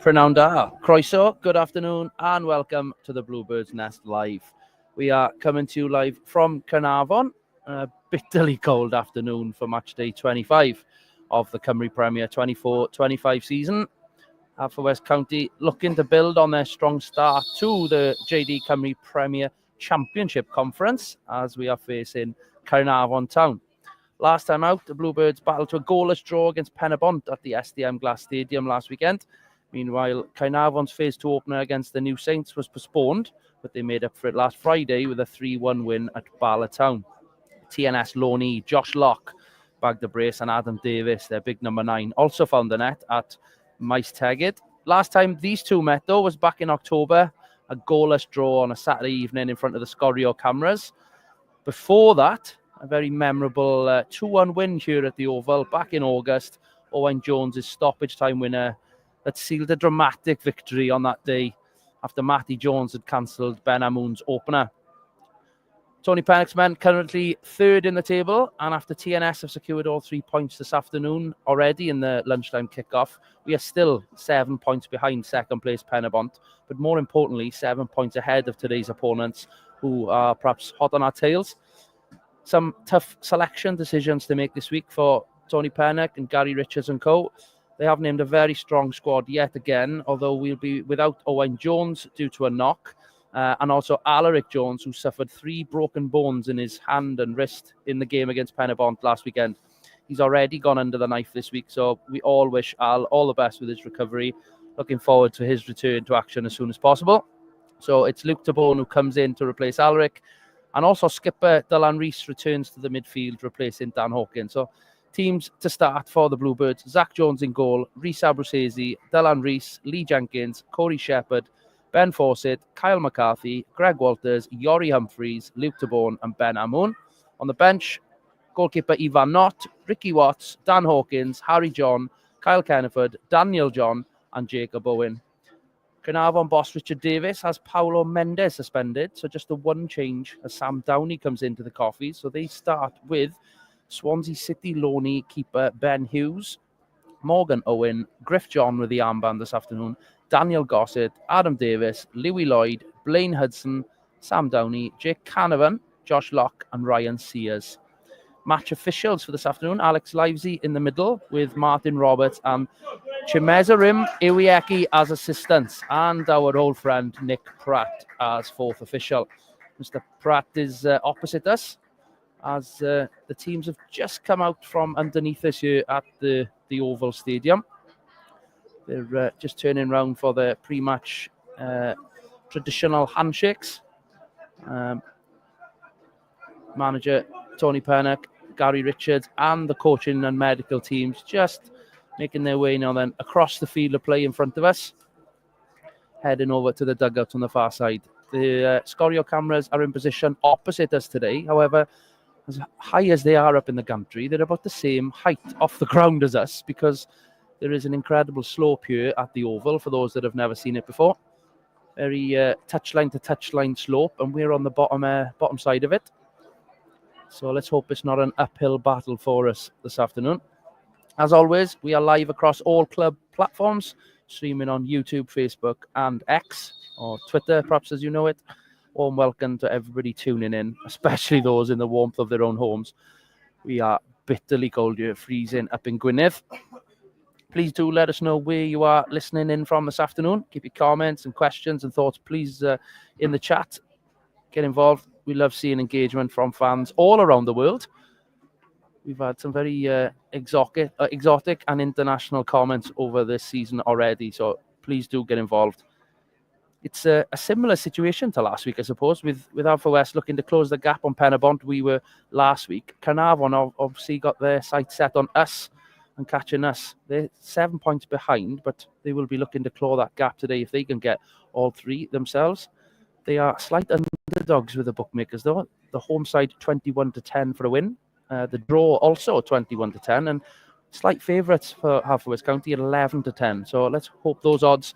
Prynawn da, croeso, good afternoon and welcome to the Bluebird's Nest Live. We are coming to you live from Caernarfon, a bitterly cold afternoon for match day 25 of the Cymru Premier 24-25 season. Haverfordwest County looking to build on their strong start to the JD Cymru Premier Championship Conference as we are facing Caernarfon Town. Last time out, the Bluebirds battled to a goalless draw against Penabont at the SDM Glass Stadium last weekend. Meanwhile, Caernarfon's Phase 2 opener against the New Saints was postponed, but they made up for it last Friday with a 3-1 win at Bala Town. TNS Loney, Josh Locke bagged the brace, and Adam Davis, their big number 9, also found the net at Maes Tegid. Last time these two met, though, was back in October, a goalless draw on a Saturday evening in front of the Scorio cameras. Before that, a very memorable 2-1 win here at the Oval back in August. Owain Jones' stoppage time winner that sealed a dramatic victory on that day after Matty Jones had cancelled Ben Amoun's opener. Tony Pennock's men currently third in the table, and after TNS have secured all 3 points this afternoon already in the lunchtime kickoff, we are still 7 points behind second place Penabont, but more importantly, 7 points ahead of today's opponents, who are perhaps hot on our tails. Some tough selection decisions to make this week for Tony Pennock and Gary Richards and co. They have named a very strong squad yet again, although we'll be without Owain Jones due to a knock, and also Alaric Jones, who suffered 3 broken bones in his hand and wrist in the game against Penabont last weekend. He's already gone under the knife this week, so we all wish Al all the best with his recovery. Looking forward to his return to action as soon as possible. So it's Luke Tabone who comes in to replace Alaric, and also skipper Dylan Rees returns to the midfield, replacing Dan Hawkins. So teams to start for the Bluebirds: Zach Jones in goal, Rhys Abruzzese, Dylan Rees, Lee Jenkins, Corey Shepherd, Ben Fawcett, Kyle McCarthy, Greg Walters, Yori Humphreys, Luke Tabone and Ben Amoun. On the bench, goalkeeper Ivan Knott, Ricky Watts, Dan Hawkins, Harry John, Kyle Kenneford, Daniel John and Jacob Owen. Caernarfon boss Richard Davis has Paulo Mendes suspended, so just the one change as Sam Downey comes into the coffee. So they start with Swansea City Loney keeper Ben Hughes, Morgan Owen, Griff John with the armband this afternoon, Daniel Gossett, Adam Davis, Louis Lloyd, Blaine Hudson, Sam Downey, Jake Canavan, Josh Locke and Ryan Sears. Match officials for this afternoon: Alex Livesey in the middle with Martin Roberts and Chimezarim Iwieki as assistants, and our old friend Nick Pratt as fourth official. Mr. Pratt is opposite us as the teams have just come out from underneath us here at the Oval Stadium. They're just turning round for the pre-match traditional handshakes. Manager Tony Pennock, Gary Richards and the coaching and medical teams just making their way now then across the field of play in front of us, heading over to the dugout on the far side. The Scorio cameras are in position opposite us today. However, as high as they are up in the gantry, they're about the same height off the ground as us, because there is an incredible slope here at the Oval for those that have never seen it before. Very touchline to touchline slope, and we're on the bottom side of it. So let's hope it's not an uphill battle for us this afternoon. As always, we are live across all club platforms, streaming on YouTube, Facebook and X, or Twitter, perhaps as you know it. Warm welcome to everybody tuning in, especially those in the warmth of their own homes. We are bitterly cold here, freezing up in Gwynedd. Please do let us know where you are listening in from this afternoon. Keep your comments and questions and thoughts, please, in the chat. Get involved. We love seeing engagement from fans all around the world. We've had some very exotic and international comments over this season already, so please do get involved. It's a similar situation to last week, I suppose, with Haverfordwest looking to close the gap on Penabont. We were last week. Caernarfon obviously got their sights set on us and catching us. They're 7 points behind, but they will be looking to claw that gap today if they can get all 3 themselves. They are slight underdogs with the bookmakers, though. The home side 21-10 for a win. The draw also 21-10, and slight favourites for Haverfordwest County at 11-10. So let's hope those odds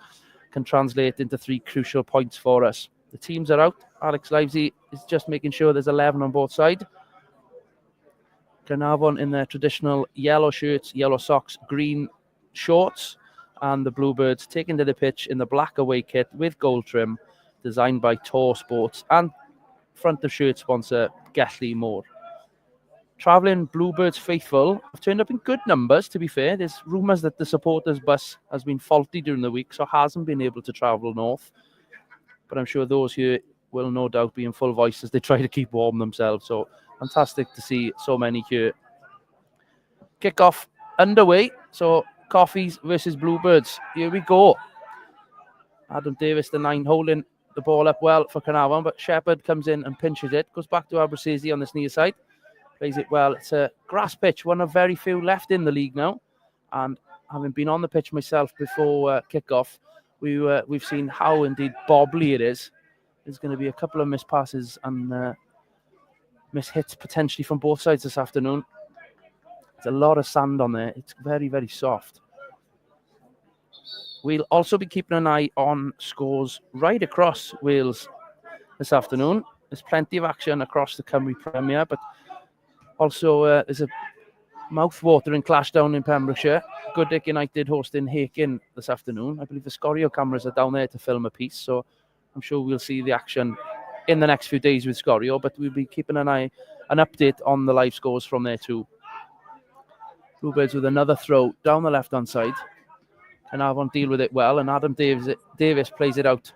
can translate into 3 crucial points for us. The teams are out. Alex Livesey is just making sure there's 11 on both sides. Caernarfon in their traditional yellow shirts, yellow socks, green shorts. and the Bluebirds taken to the pitch in the black away kit with gold trim, designed by Tor Sports and front of shirt sponsor Gelli Moore. Travelling Bluebirds faithful have turned up in good numbers, to be fair. There's rumours that the supporters' bus has been faulty during the week, so hasn't been able to travel north. But I'm sure those here will no doubt be in full voice as they try to keep warm themselves. So fantastic to see so many here. Kick-off underway. So Coffees versus Bluebirds. Here we go. Adam Davis, the 9, holding the ball up well for Caernarfon, but Shepherd comes in and pinches it. Goes back to Abruzzese on this near side. Plays it well. It's a grass pitch, one of very few left in the league now. And having been on the pitch myself before kick-off, we've seen how indeed bobbly it is. There's going to be a couple of missed passes and missed hits potentially from both sides this afternoon. There's a lot of sand on there. It's very, very soft. We'll also be keeping an eye on scores right across Wales this afternoon. There's plenty of action across the Cymru Premier, but also there's a mouth-watering clash down in Pembrokeshire. Goodwick United hosting Hakin this afternoon. I believe the Scorio cameras are down there to film a piece, so I'm sure we'll see the action in the next few days with Scorio, but we'll be keeping an update on the live scores from there too. Bluebirds with another throw down the left-hand side. Caernarfon deal with it well, and Adam Davis plays it out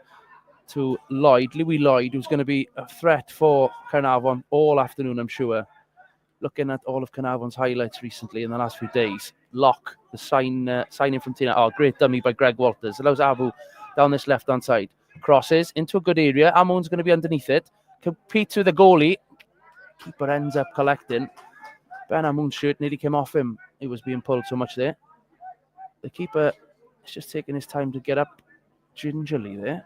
to Lloyd, Louis Lloyd, who's going to be a threat for Caernarfon all afternoon, I'm sure. Looking at all of Caernarfon's highlights recently in the last few days. Locke, the signing from Tina. Oh, great dummy by Greg Walters. Allows Abu down this left-hand side. Crosses into a good area. Amon's going to be underneath it. Competes with the goalie. Keeper ends up collecting. Ben Amon's shirt nearly came off him. He was being pulled so much there. The keeper is just taking his time to get up gingerly there.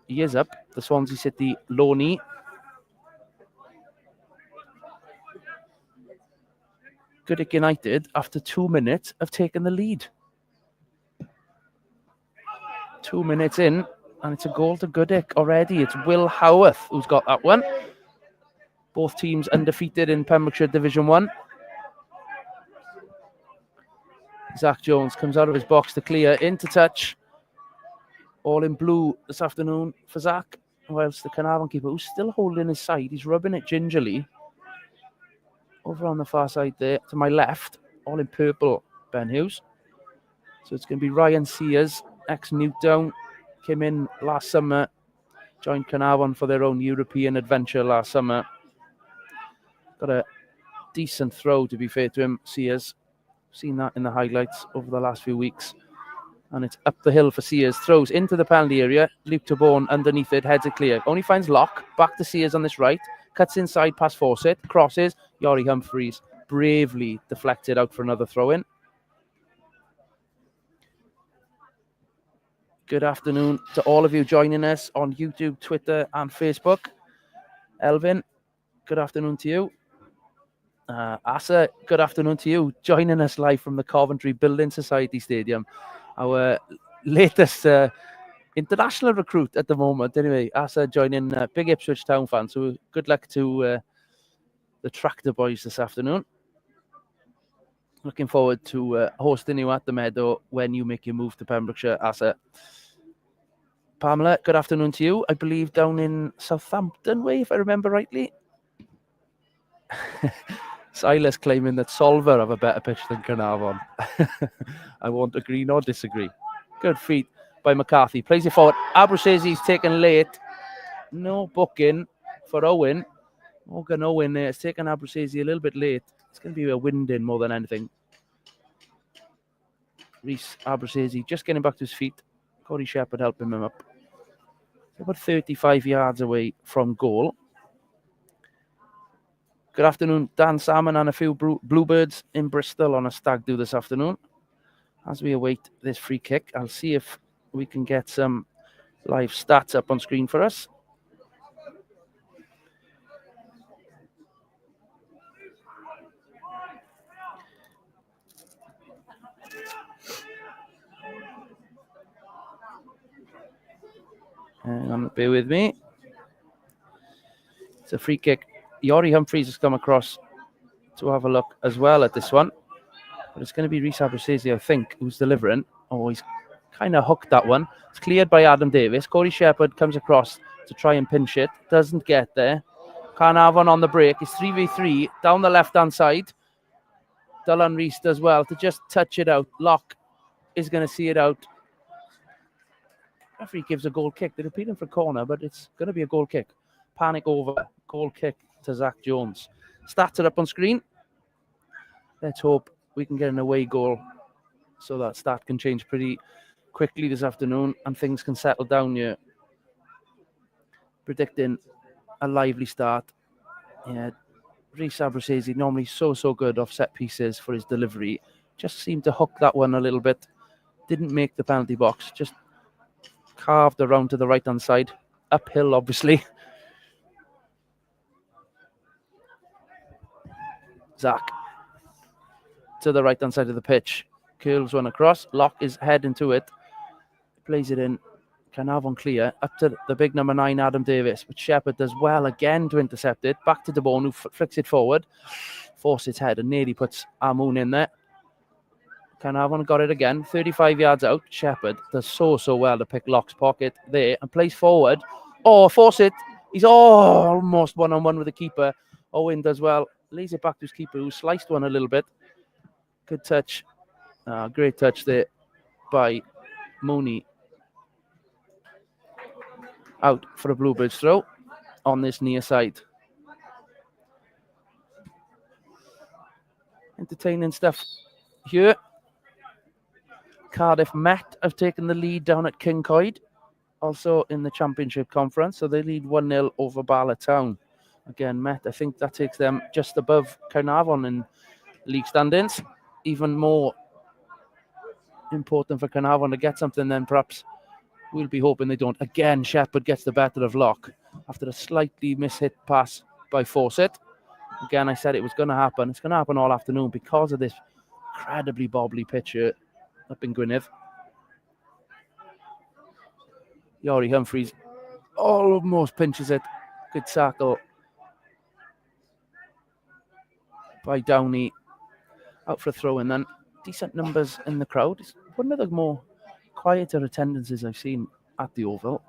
He is up. The Swansea City loanee. Goodwick United, after 2 minutes, have taken the lead. 2 minutes in, and it's a goal to Goodwick already. It's Will Howarth who's got that one. Both teams undefeated in Pembrokeshire Division 1. Zach Jones comes out of his box to clear, into touch. All in blue this afternoon for Zach, whilst the Caernarfon keeper, who's still holding his side, he's rubbing it gingerly. Over on the far side there, to my left, all in purple, Ben Hughes. So it's going to be Ryan Sears, ex-Newtown, came in last summer, joined Caernarfon for their own European adventure last summer. Got a decent throw, to be fair to him, Sears. Seen that in the highlights over the last few weeks. And it's up the hill for Sears. Throws into the penalty area. Luke Tabone underneath it, heads it clear. Only finds Locke. Back to Sears on this right. Cuts inside past Fawcett. Crosses. Yori Humphreys bravely deflected out for another throw-in. Good afternoon to all of you joining us on YouTube, Twitter and Facebook. Elvin, good afternoon to you. Asa, good afternoon to you. Joining us live from the Coventry Building Society Stadium. Our latest international recruit at the moment. Anyway, Asa joining big Ipswich Town fan. So good luck to the Tractor Boys this afternoon. Looking forward to hosting you at the Meadow when you make your move to Pembrokeshire, Asa. Pamela, good afternoon to you. I believe down in Southampton way, if I remember rightly. Silas claiming that Solver have a better pitch than Caernarfon. I won't agree nor disagree. Good feet by McCarthy. Plays it forward. Abruzzese taken late. No booking for Owen. Morgan Owen there. It's taken Abruzzese a little bit late. It's going to be a wind in more than anything. Reese Abruzzese just getting back to his feet. Corey Shepherd helping him up. About 35 yards away from goal. Good afternoon, Dan Salmon and a few Bluebirds in Bristol on a stag do this afternoon. As we await this free kick, I'll see if we can get some live stats up on screen for us. Hang on, bear with me. It's a free kick. Yori Humphreys has come across to have a look as well at this one. But it's going to be Rhys Abruzzese, I think, who's delivering. Oh, he's kind of hooked that one. It's cleared by Adam Davis. Corey Shepherd comes across to try and pinch it. Doesn't get there. Caernarfon on the break. It's 3v3 down the left-hand side. Dylan Rees does well to just touch it out. Locke is going to see it out. Referee gives a goal kick. They're appealing for a corner, but it's going to be a goal kick. Panic over. Goal kick to Zach Jones. Stats are up on screen. Let's hope we can get an away goal so that stat can change pretty quickly this afternoon and things can settle down here. Predicting a lively start. Yeah, Rhys Abruzzese, normally so good off set pieces for his delivery. Just seemed to hook that one a little bit. Didn't make the penalty box. Just carved around to the right-hand side. Uphill, obviously. Zach to the right-hand side of the pitch. Curls one across. Locke is heading to it. Plays it in. Caernarfon clear. Up to the big number 9, Adam Davis. But Shepherd does well again to intercept it. Back to De Boer, who flicks it forward. Forces its head and nearly puts Amoun in there. Caernarfon got it again. 35 yards out. Shepherd does so well to pick Locke's pocket there and plays forward. Oh, force it. He's almost one-on-one with the keeper. Owen does well. Lays it back to his keeper, who sliced one a little bit. Good touch. Great touch there by Mooney. Out for a Bluebirds throw on this near side. Entertaining stuff here. Cardiff Met have taken the lead down at Kincoid, also in the Championship Conference, so they lead 1-0 over Bala Town. Again, Met, I think that takes them just above Caernarfon in league standings. Even more important for Caernarfon to get something, then perhaps we'll be hoping they don't. Again, Shepherd gets the better of Locke after a slightly mishit pass by Fawcett. Again, I said it was going to happen. It's going to happen all afternoon because of this incredibly bobbly pitch here up in Gwynedd. Yori Humphreys almost pinches it. Good tackle by Downey. Out for a throw in then. Decent numbers in the crowd. It's one of the more quieter attendances I've seen at the Oval.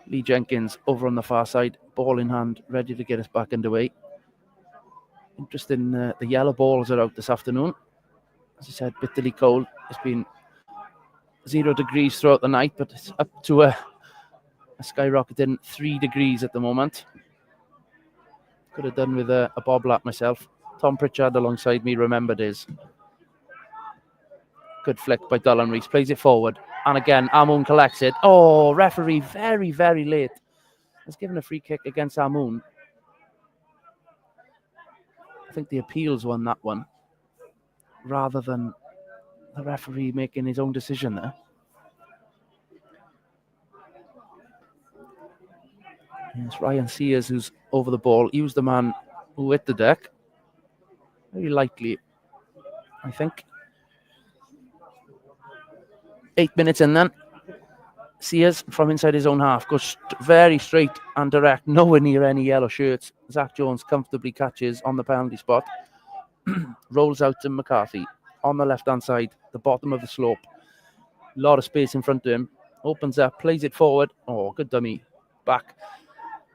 Lee Jenkins over on the far side, ball in hand, ready to get us back underway. Interesting, the yellow balls are out this afternoon. As I said, bitterly cold. It's been 0 degrees throughout the night, but it's up to a skyrocketing 3 degrees at the moment. Could have done with a bob lap myself. Tom Pritchard alongside me remembered his. Good flick by Dylan Rees. Plays it forward. And again, Amoun collects it. Oh, referee very late. Has given a free kick against Amoun. I think the appeals won that one, rather than the referee making his own decision there. It's Ryan Sears who's over the ball. He was the man who hit the deck. Very lightly, I think. 8 minutes in then. Sears from inside his own half goes very straight and direct, nowhere near any yellow shirts. Zach Jones comfortably catches on the penalty spot. Rolls out to McCarthy on the left-hand side, the bottom of the slope. A lot of space in front of him. Opens up, plays it forward. Oh, good dummy. Back.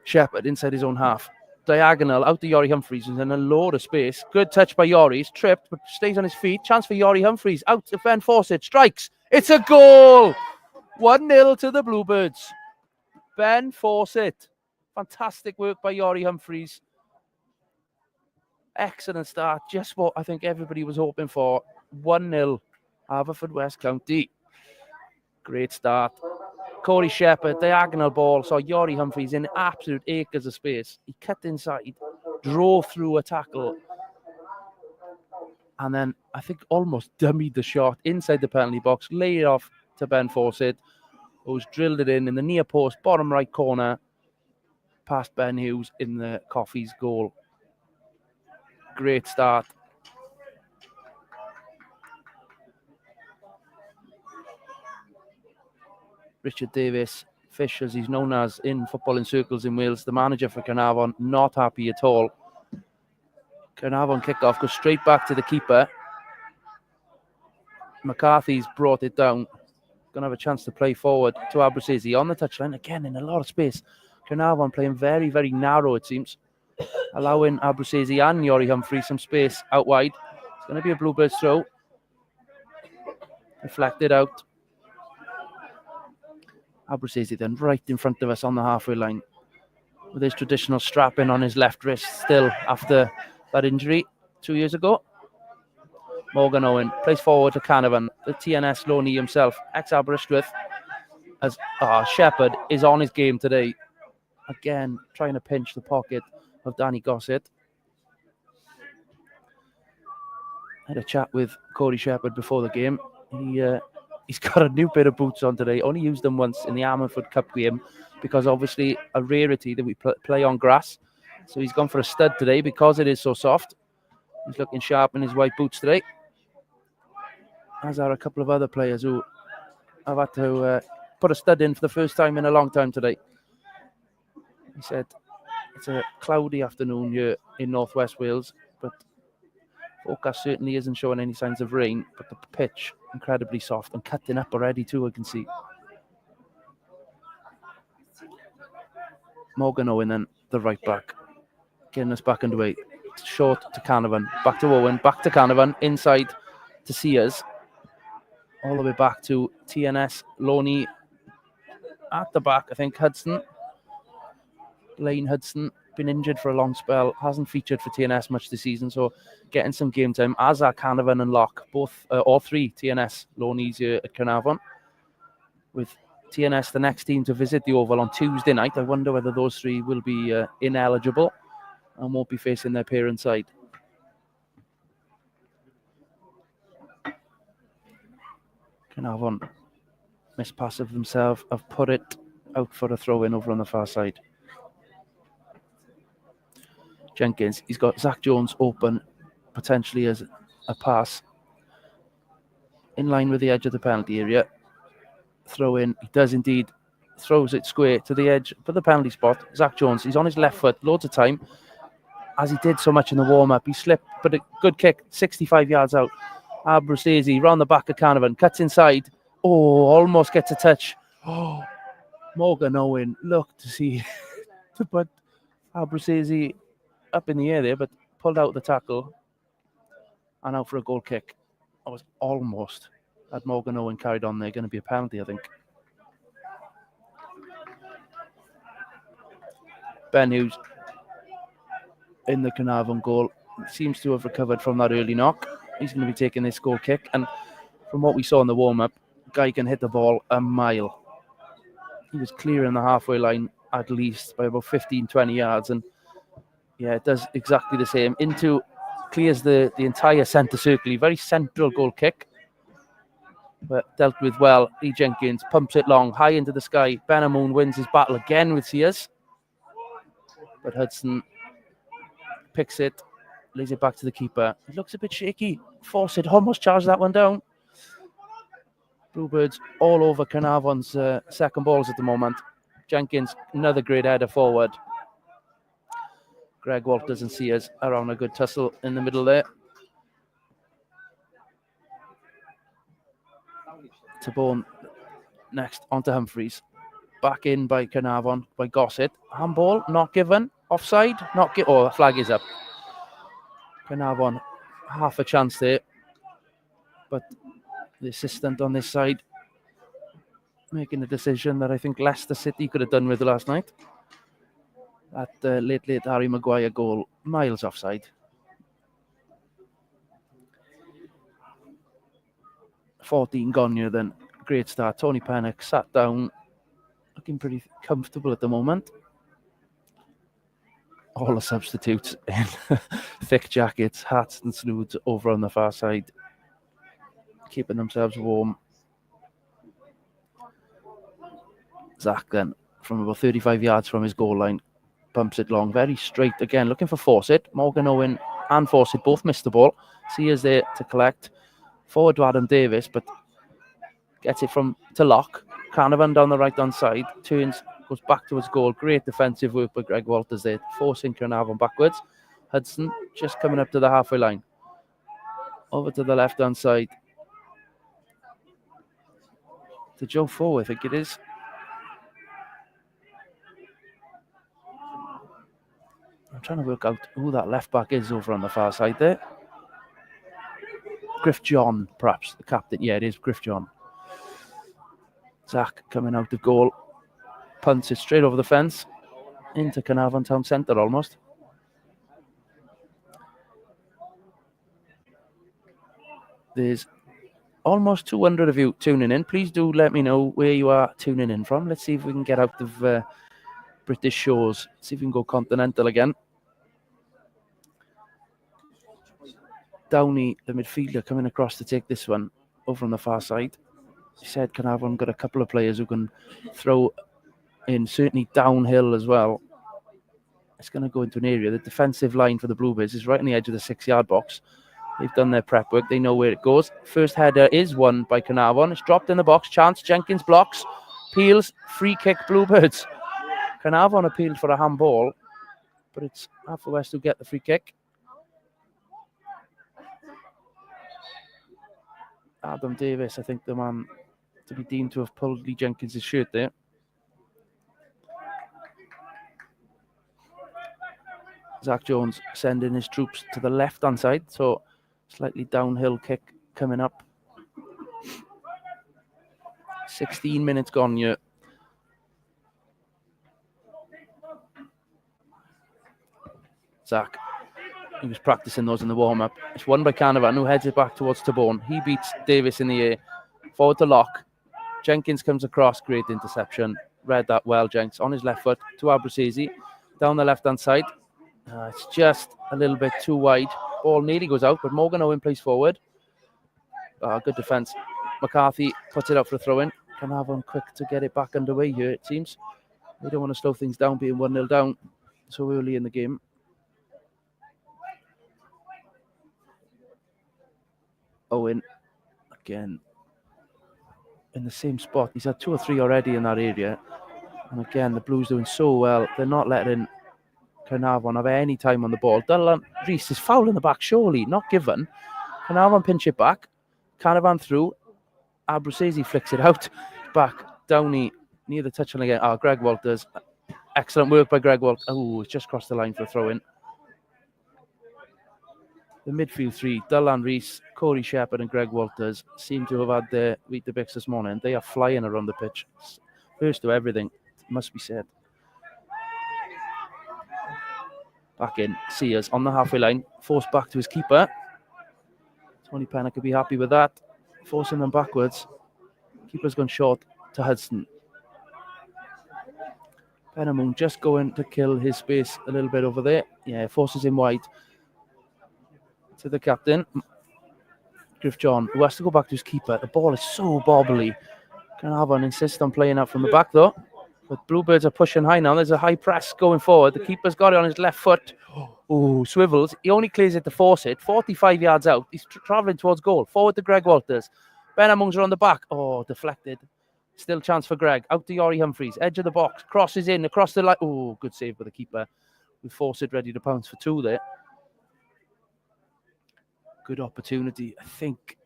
Shepherd inside his own half. Diagonal out to Yori Humphreys and then a load of space. Good touch by Yori. He's tripped but stays on his feet. Chance for Yori Humphreys. Out to Ben Fawcett. Strikes. It's a goal. 1-0 to the Bluebirds. Ben Fawcett. Fantastic work by Yori Humphreys. Excellent start. Just what I think everybody was hoping for. 1-0 Haverfordwest County. Great start. Corey Shepherd, diagonal ball, saw Yori Humphreys in absolute acres of space. He cut inside, drove through a tackle, and then I think almost dummied the shot inside the penalty box, laid it off to Ben Fawcett, who's drilled it in the near post, bottom right corner, past Ben Hughes in the Coffee's goal. Great start. Richard Davis, Fish as he's known as in footballing circles in Wales, the manager for Caernarfon, not happy at all Caernarfon kick-off goes straight back to the keeper. McCarthy's brought it down. Going to have a chance to play forward to Abruzzese on the touchline. Again, in a lot of space. Caernarfon playing very, very narrow, it seems. Allowing Abruzzese and Yori Humphrey some space out wide. It's going to be a Bluebirds throw. Deflected out. Abruzzese then right in front of us on the halfway line. With his traditional strapping on his left wrist still after that injury 2 years ago. Morgan Owen plays forward to Caernarfon, the TNS loanee himself, ex-Aberystwyth, as Shepherd is on his game today. Again, trying to pinch the pocket of Danny Gossett. I had a chat with Corey Shepherd before the game. He's got a new pair of boots on today. Only used them once in the Haverfordwest Cup game because obviously a rarity that we play on grass. So he's gone for a stud today because it is so soft. He's looking sharp in his white boots today. As are a couple of other players who have had to put a stud in for the first time in a long time today. He said it's a cloudy afternoon here in northwest Wales, but forecast certainly isn't showing any signs of rain, but the pitch incredibly soft and cutting up already too, I can see. Morgan Owen then, the right back, getting us back underway. Short to Caernarfon, back to Owen, back to Caernarfon, inside to Sears. All the way back to TNS, Loney at the back, I think Hudson. Lane Hudson, been injured for a long spell, hasn't featured for TNS much this season, so getting some game time, as are Caernarfon and Locke, all three TNS Loneys here at Caernarfon. With TNS the next team to visit the Oval on Tuesday night, I wonder whether those three will be ineligible and won't be facing their parent side. Caernarfon miss pass of themselves, have put it out for a throw-in over on the far side. Jenkins, he's got Zach Jones open, potentially as a pass. In line with the edge of the penalty area. Throw in, he does indeed, throws it square to the edge for the penalty spot. Zach Jones, he's on his left foot, loads of time. As he did so much in the warm-up, he slipped, but a good kick, 65 yards out. Abruzzese round the back of Caernarfon, cuts inside. Oh, almost gets a touch. Oh, Morgan Owen, look to see to put Abruzzese up in the air there, but pulled out the tackle and out for a goal kick. I was almost, had Morgan Owen carried on there, going to be a penalty, I think. Ben Hughes in the Caernarfon goal seems to have recovered from that early knock. He's going to be taking this goal kick, and from what we saw in the warm-up, guy can hit the ball a mile. He was clearing the halfway line at least by about 15-20 yards, and yeah, it does exactly the same. Clears the entire centre circle. Very central goal kick, but dealt with well. Lee Jenkins pumps it long, high into the sky. Benamoun wins his battle again with Sears, but Hudson picks it, lays it back to the keeper. It looks a bit shaky. Fawcett almost charged that one down. Bluebirds all over Caernarfon's second balls at the moment. Jenkins, another great header forward. Greg Walters and Sears are on a good tussle in the middle there. Tabone next onto Humphreys. Back in by Caernarfon, by Gossett. Handball, not given. Offside, oh, the flag is up. Caernarfon, half a chance there. But the assistant on this side making a decision that I think Leicester City could have done with last night. That late Harry Maguire goal, miles offside. 14 gone here then. Great start. Tony Pennock sat down, looking pretty comfortable at the moment. All the substitutes in thick jackets, hats and snoods over on the far side, keeping themselves warm. Zach then, from about 35 yards from his goal line, bumps it long, very straight again, looking for Fawcett. Morgan Owen and Fawcett both missed the ball. Sears there to collect. Forward to Adam Davis, but gets it to Locke. Caernarfon down the right-hand side, turns, goes back to his goal. Great defensive work by Greg Walters there, forcing Caernarfon backwards. Hudson just coming up to the halfway line. Over to the left-hand side. To Joe Foe, I think it is. I'm trying to work out who that left-back is over on the far side there. Griff John, perhaps, the captain. Yeah, it is Griff John. Zach coming out of goal. Punts it straight over the fence. Into Caernarfon Town Centre almost. There's almost 200 of you tuning in. Please do let me know where you are tuning in from. Let's see if we can get out of British shores. See if we can go continental again. Downey, the midfielder, coming across to take this one over on the far side. He said Caernarfon got a couple of players who can throw in, certainly downhill as well. It's going to go into an area. The defensive line for the Bluebirds is right on the edge of the 6-yard box. They've done their prep work. They know where it goes. First header is won by Caernarfon. It's dropped in the box. Chance. Jenkins blocks. Peels. Free kick Bluebirds. Caernarfon appealed for a handball, but it's Haverfordwest who get the free kick. Adam Davis, I think the man to be deemed to have pulled Lee Jenkins' shirt there. Zach Jones sending his troops to the left-hand side, so slightly downhill kick coming up. 16 minutes gone here. Zach, he was practicing those in the warm-up. It's won by Caernarfon, who heads it back towards Tabone. He beats Davis in the air. Forward to Locke. Jenkins comes across. Great interception. Read that well, Jenks. On his left foot to Abruzzese. Down the left-hand side. It's just a little bit too wide. Ball nearly goes out, but Morgan Owen plays forward. Good defence. McCarthy puts it up for a throw-in. Caernarfon quick to get it back underway here, it seems. They don't want to slow things down, being 1-0 down so early in the game. Owen, again, in the same spot. He's had 2 or 3 already in that area. And again, the Blues doing so well. They're not letting Caernarfon have any time on the ball. Dylan Reese is foul in the back, surely. Not given. Caernarfon pinch it back. Caernarfon through. Abruzzese flicks it out. Back. Downey near the touchline again. Greg Walters. Excellent work by Greg Walters. Oh, it's just crossed the line for a throw-in. The midfield 3, Dylan Reese, Corey Shepherd and Greg Walters, seem to have had their Weetabix this morning. They are flying around the pitch. First to everything, must be said. Back in, Sears on the halfway line, forced back to his keeper. Tony Penner could be happy with that. Forcing them backwards. Keeper's gone short to Hudson. Pennermoon just going to kill his space a little bit over there. Yeah, forces him wide. To the captain, Griff John, who has to go back to his keeper. The ball is so bobbly. Caernarfon insist on playing out from the back though. But Bluebirds are pushing high now. There's a high press going forward. The keeper's got it on his left foot. Oh, swivels. He only clears it to force it. 45 yards out. He's travelling towards goal. Forward to Greg Walters. Benhamung's on the back. Oh, deflected. Still chance for Greg. Out to Yori Humphreys. Edge of the box. Crosses in across the line. Oh, good save by the keeper. We force it, ready to pounce for 2 there. Good opportunity. I think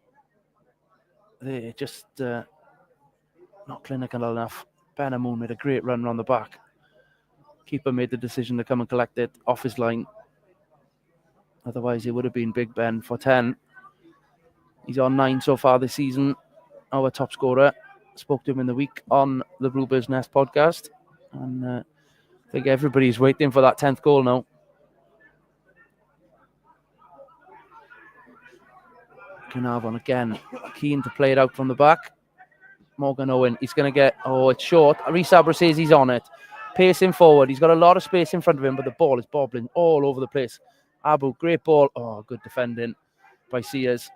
they're just not clinical enough. Benhamung made a great run around the back. Keeper made the decision to come and collect it off his line. Otherwise, it would have been Big Ben for 10. He's on 9 so far this season. Our top scorer. Spoke to him in the week on the Bluebirds Nest podcast. And I think everybody's waiting for that 10th goal now. Caernarfon again, keen to play it out from the back. Morgan Owen, he's going to get, it's short. Rhys Abruzzese, he's on it. Pacing forward. He's got a lot of space in front of him, but the ball is bobbling all over the place. Abu, great ball. Oh, good defending by Sears.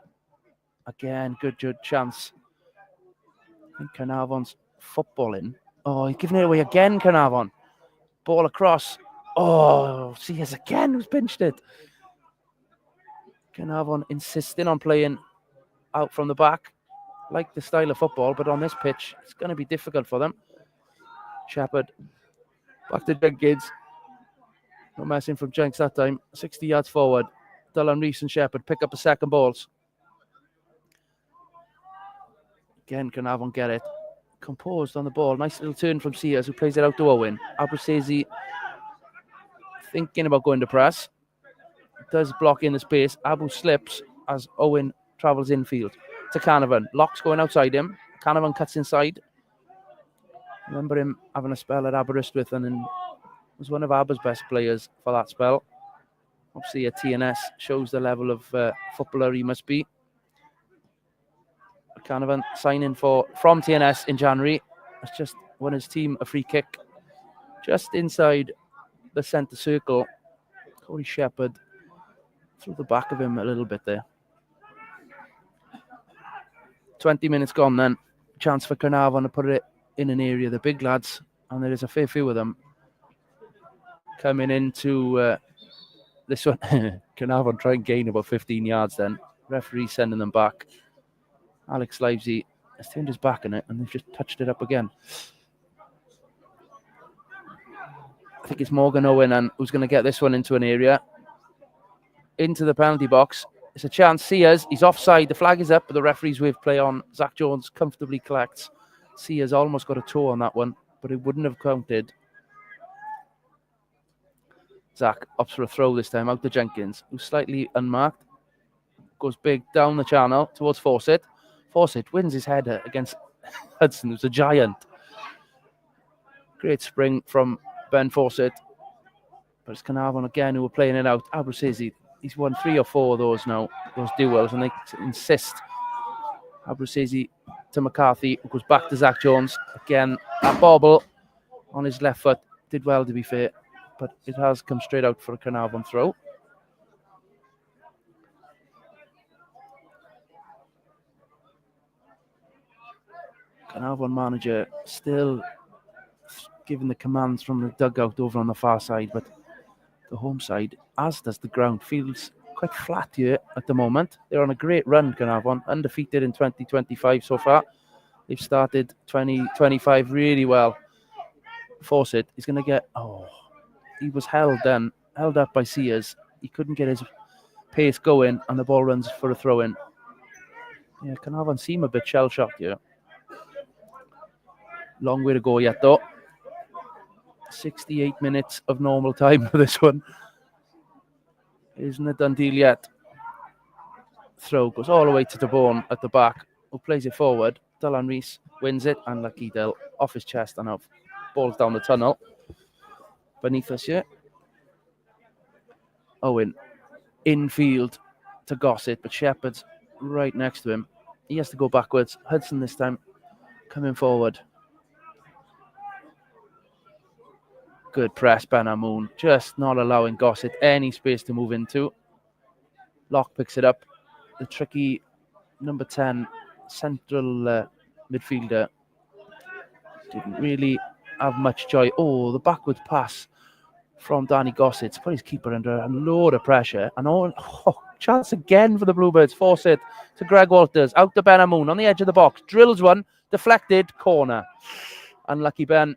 Again, good chance. I think Caernarfon's footballing. Oh, he's giving it away again, Caernarfon. Ball across. Oh, Sears again who's pinched it. Caernarfon insisting on playing out from the back. Like the style of football, but on this pitch, it's going to be difficult for them. Shepherd. Back to Jenkins. No messing from Jenks that time. 60 yards forward. Dylan Reese and Shepherd pick up the second balls. Again, Caernarfon get it. Composed on the ball. Nice little turn from Sears, who plays it out to Owen. Abruzzese thinking about going to press. Does block in the space. Abu slips as Owen travels infield to Caernarfon. Locke's going outside him. Caernarfon cuts inside. Remember him having a spell at Aberystwyth and then was one of Aber's best players for that spell. Obviously, at TNS shows the level of footballer he must be. Caernarfon signing from TNS in January. Has just won his team a free kick just inside the centre circle. Corey Shepherd through the back of him a little bit there. 20 minutes gone then. Chance for Caernarfon to put it in an area. The big lads, and there is a fair few of them, coming into this one. Caernarfon try and gain about 15 yards then. Referee sending them back. Alex Livesey has turned his back on it and they've just touched it up again. I think it's Morgan Owen who's going to get this one into an area. Into the penalty box. It's a chance. Sears, he's offside. The flag is up, but the referee's wave play on. Zach Jones comfortably collects. Sears almost got a toe on that one, but it wouldn't have counted. Zach opts for a throw this time out to Jenkins, who's slightly unmarked. Goes big down the channel towards Fawcett. Fawcett wins his header against Hudson, who's a giant. Great spring from Ben Fawcett. But it's Caernarfon again who are playing it out. Abruzzese, he's won 3 or 4 of those now, those duels, and they insist. Abruzzese to McCarthy, who goes back to Zach Jones. Again, that bobble on his left foot. Did well, to be fair, but it has come straight out for a Caernarfon throw. Caernarfon manager still giving the commands from the dugout over on the far side, but the home side, as does the ground, feels quite flat here at the moment. They're on a great run, Caernarfon, undefeated in 2025 so far. They've started 2025 really well. Fawcett is going to get, he was held up by Sears. He couldn't get his pace going and the ball runs for a throw-in. Yeah, Caernarfon seem a bit shell-shocked here. Long way to go yet, though. 68 minutes of normal time for this one. Isn't a done deal yet. Throw goes all the way to DeBorn at the back, who plays it forward. Dylan Reese wins it, and Lucky Dill off his chest and out. Ball's down the tunnel. Beneath us here. Owen infield to Gossett, but Shepherd's right next to him. He has to go backwards. Hudson this time coming forward. Good press, Ben Amoun, just not allowing Gossett any space to move into. Locke picks it up. The tricky number 10 central midfielder didn't really have much joy. Oh, the backwards pass from Danny Gossett to put his keeper under a load of pressure. And chance again for the Bluebirds. Fawcett to Greg Walters, out to Ben Amoun on the edge of the box. Drills one, deflected, corner. Unlucky Ben.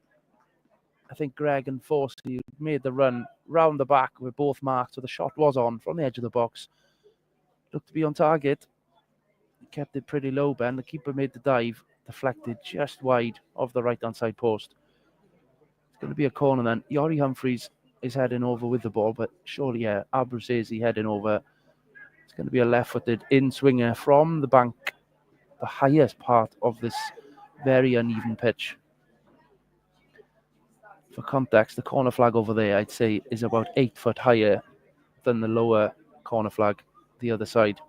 I think Greg and Forsey made the run round the back with both marked, so the shot was on from the edge of the box. Looked to be on target. He kept it pretty low, Ben. The keeper made the dive, deflected just wide of the right-hand side post. It's going to be a corner then. Yori Humphreys is heading over with the ball, but surely, yeah, Abruzzese heading over. It's going to be a left-footed in-swinger from the bank, the highest part of this very uneven pitch. For context, the corner flag over there, I'd say, is about 8 foot higher than the lower corner flag, the other side.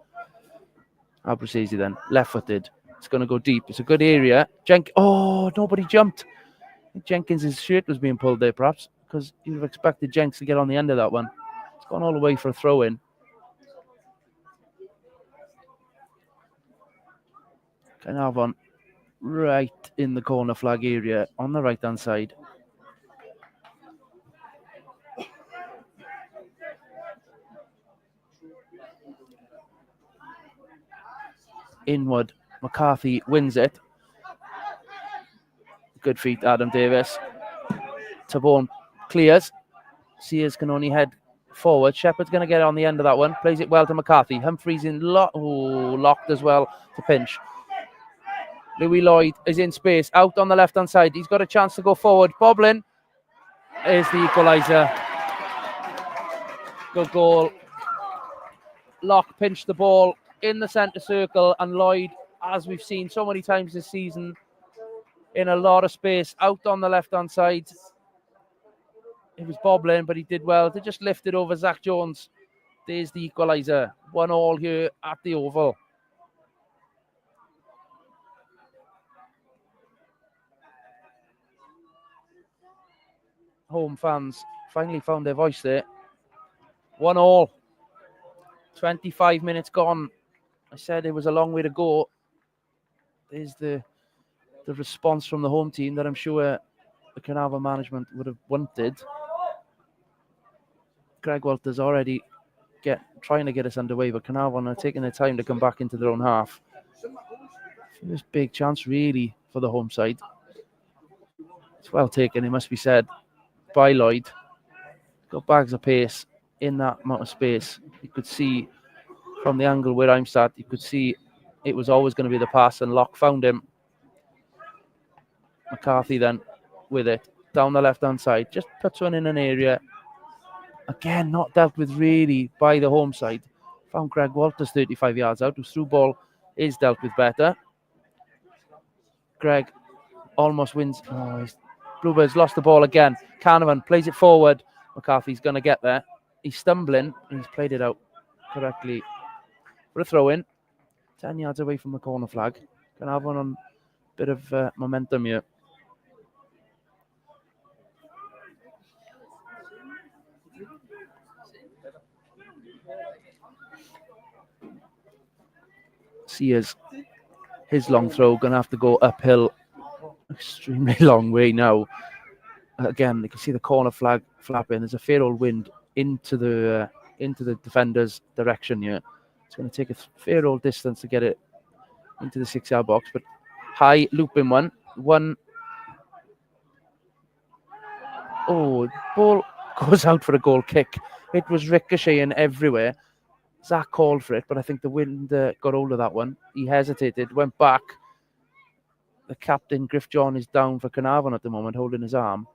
Abruzzese then, left-footed. It's going to go deep. It's a good area. Nobody jumped. I think Jenkins' shirt was being pulled there, perhaps, because you'd have expected Jenks to get on the end of that one. It's gone all the way for a throw-in. Caernarfon right in the corner flag area on the right-hand side. Inward, McCarthy wins it. Good feet, Adam Davis. Tabone clears. Sears can only head forward. Shepherd's going to get on the end of that one. Plays it well to McCarthy. Humphreys in locked as well to pinch. Louis Lloyd is in space. Out on the left-hand side. He's got a chance to go forward. Boblin is the equaliser. Good goal. Locke pinched the ball in the centre circle, and Lloyd, as we've seen so many times this season, in a lot of space out on the left-hand side. It was bobbling, but he did well to just lift it over Zach Jones. There's the equaliser. 1-1 here at the Oval. Home fans finally found their voice there. 1-1. 25 minutes gone. I said it was a long way to go. There's the response from the home team that I'm sure the Caernarfon management would have wanted. Greg Walters already trying to get us underway, but Caernarfon are taking their time to come back into their own half. First big chance really for the home side. It's well taken, it must be said, by Lloyd. Got bags of pace in that amount of space. You could see from the angle where I'm sat, you could see it was always going to be the pass, and Locke found him. McCarthy then with it down the left-hand side, just puts one in an area. Again, not dealt with really by the home side. Found Greg Walters 35 yards out, whose through ball is dealt with better. Greg almost wins. Bluebirds lost the ball again. Caernarfon plays it forward. McCarthy's going to get there. He's stumbling, and he's played it out correctly for a throw-in. 10 yards away from the corner flag. Caernarfon on a bit of momentum here. Sears, his long throw, going to have to go uphill. Extremely long way now. Again, you can see the corner flag flapping. There's a fair old wind into the defender's direction here. It's going to take a fair old distance to get it into the 6-yard box, but high looping one. Oh, ball goes out for a goal kick. It was ricocheting everywhere. Zach called for it, but I think the wind got hold of that one. He hesitated, went back. The captain, Griff John, is down for Caernarfon at the moment, holding his arm.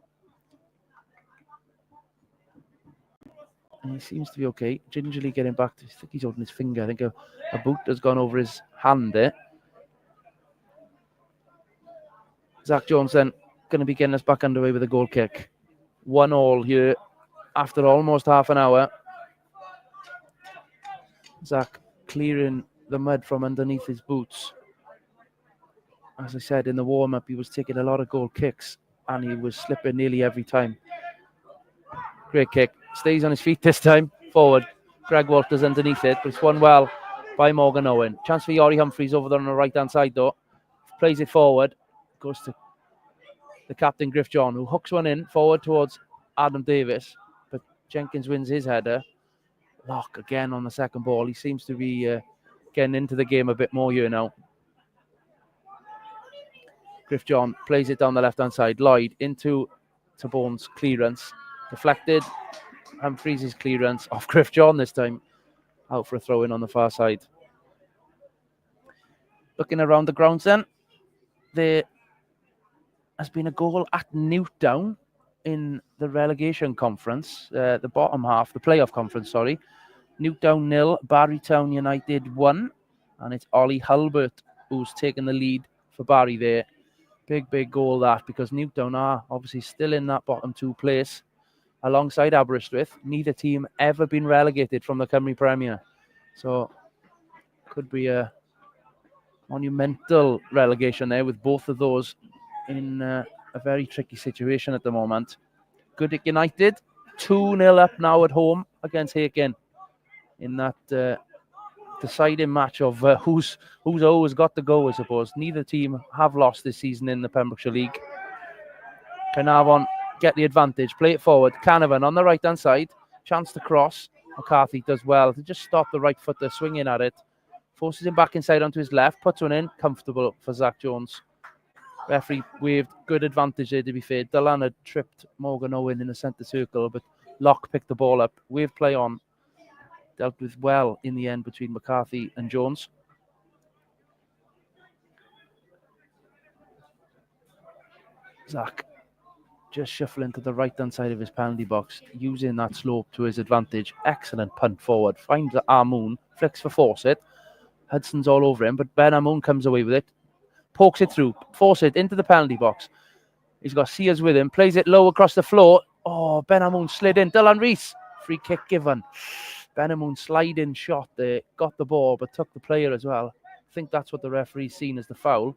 And he seems to be okay. Gingerly getting back to, I think he's holding his finger. I think a boot has gone over his hand there. Zach Jones then going to be getting us back underway with a goal kick. 1-1 here after almost half an hour. Zach clearing the mud from underneath his boots. As I said, in the warm-up, he was taking a lot of goal kicks, and he was slipping nearly every time. Great kick. Stays on his feet this time. Forward. Greg Walters underneath it, but it's won well by Morgan Owen. Chance for Yori Humphreys over there on the right-hand side, though. Plays it forward. Goes to the captain, Griff John, who hooks one in forward towards Adam Davis. But Jenkins wins his header. Locke again on the second ball. He seems to be getting into the game a bit more here now. Griff John plays it down the left-hand side. Lloyd into Tabone's clearance. Deflected. Humphreys' clearance off Griff John this time. Out for a throw-in on the far side. Looking around the grounds then. There has been a goal at Newtown in the relegation conference. The bottom half, the playoff conference, sorry. Newtown 0, Barrytown United 1. And it's Ollie Hulbert who's taken the lead for Barry there. Big goal that, because Newtown are obviously still in that bottom 2 place alongside Aberystwyth. Neither team ever been relegated from the Cymru Premier. So could be a monumental relegation there with both of those in a very tricky situation at the moment. Goodwick United 2-0 up now at home against Haken in that deciding match of who's always got to go, I suppose. Neither team have lost this season in the Pembrokeshire League. Caernarfon get the advantage, play it forward. Caernarfon on the right-hand side, chance to cross. McCarthy does well to just stop the right footer swinging at it. Forces him back inside onto his left, puts one in, comfortable for Zach Jones. Referee waved, good advantage there to be fair. Dillon had tripped Morgan Owen in the centre circle, but Locke picked the ball up. Wave play on. Dealt with well in the end between McCarthy and Jones. Zach just shuffling to the right-hand side of his penalty box, using that slope to his advantage. Excellent punt forward. Finds Armoon, flicks for Fawcett. Hudson's all over him, but Ben Armoon comes away with it. Pokes it through. Fawcett into the penalty box. He's got Sears with him. Plays it low across the floor. Oh, Ben Armoon slid in. Dylan Rees. Free kick given. Ben Armoon sliding shot there. Got the ball, but took the player as well. I think that's what the referee's seen as the foul.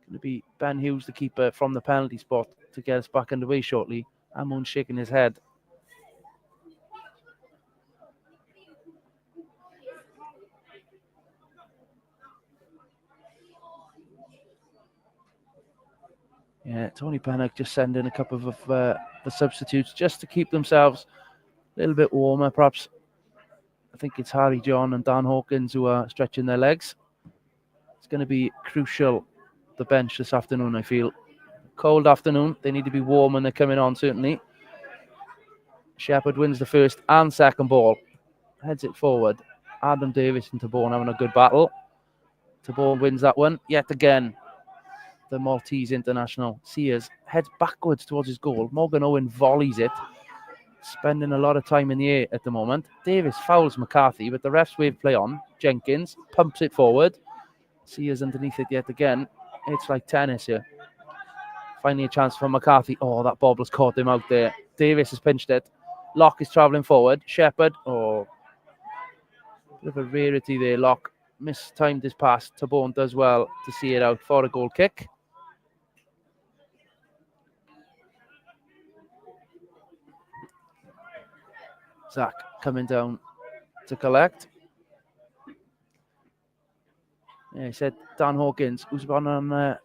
Going to be Ben Hughes, the keeper, from the penalty spot to get us back underway shortly. Armoon shaking his head. Yeah, Tony Pennock just sending a couple of the substitutes just to keep themselves a little bit warmer, perhaps. I think it's Harry John and Dan Hawkins who are stretching their legs. It's going to be crucial, the bench this afternoon, I feel. Cold afternoon. They need to be warm when they're coming on, certainly. Shepherd wins the first and second ball. Heads it forward. Adam Davis and Taborn having a good battle. Taborn wins that one yet again. The Maltese international. Sears heads backwards towards his goal. Morgan Owen volleys it. Spending a lot of time in the air at the moment. Davis fouls McCarthy, but the refs wave play on. Jenkins pumps it forward. Sears underneath it yet again. It's like tennis here. Finally a chance for McCarthy. Oh, that bobble's caught him out there. Davis has pinched it. Locke is travelling forward. Shepherd. Oh, bit of a rarity there. Locke mistimed his pass. Taborn does well to see it out for a goal kick. Zach coming down to collect. Yeah, he said Dan Hawkins, who's been on a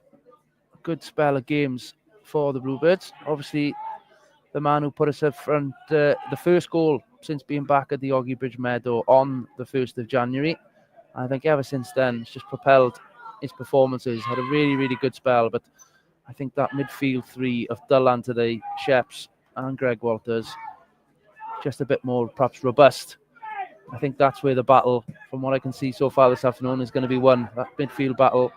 good spell of games for the Bluebirds. Obviously, the man who put us up front, the first goal since being back at the Oggy Bridge Meadow on the 1st of January. I think ever since then, it's just propelled his performances. Had a really, really good spell, but I think that midfield three of Dullan today, Sheps and Greg Walters, just a bit more perhaps robust. I think that's where the battle, from what I can see so far this afternoon, is going to be won. That midfield battle.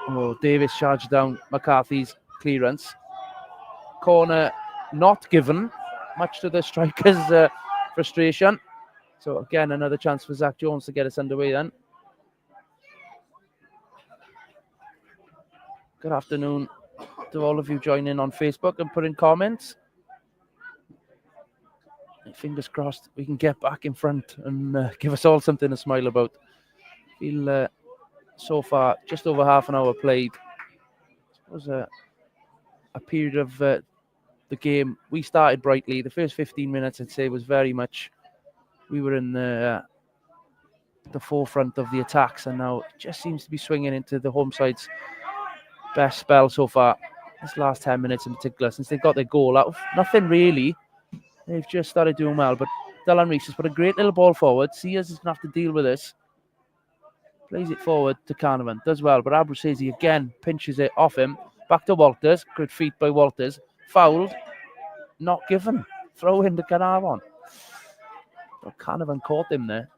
Oh, Davis charged down McCarthy's clearance. Corner not given, much to the striker's frustration. So again, another chance for Zach Jones to get us underway then. Good afternoon to all of you joining on Facebook and putting comments. Fingers crossed we can get back in front and give us all something to smile about. Feel so far just over half an hour played. It was a period of the game. We started brightly. The first 15 minutes, I'd say, was very much we were in the forefront of the attacks, and now it just seems to be swinging into the home side's best spell so far. This last 10 minutes in particular, since they got their goal out of nothing really. They've just started doing well, but Dylan Rees has put a great little ball forward. Sears is going to have to deal with this. Plays it forward to Caernarfon. Does well, but Abruzzese again pinches it off him. Back to Walters. Good feet by Walters. Fouled. Not given. Throw in to Caernarfon. But Caernarfon caught him there.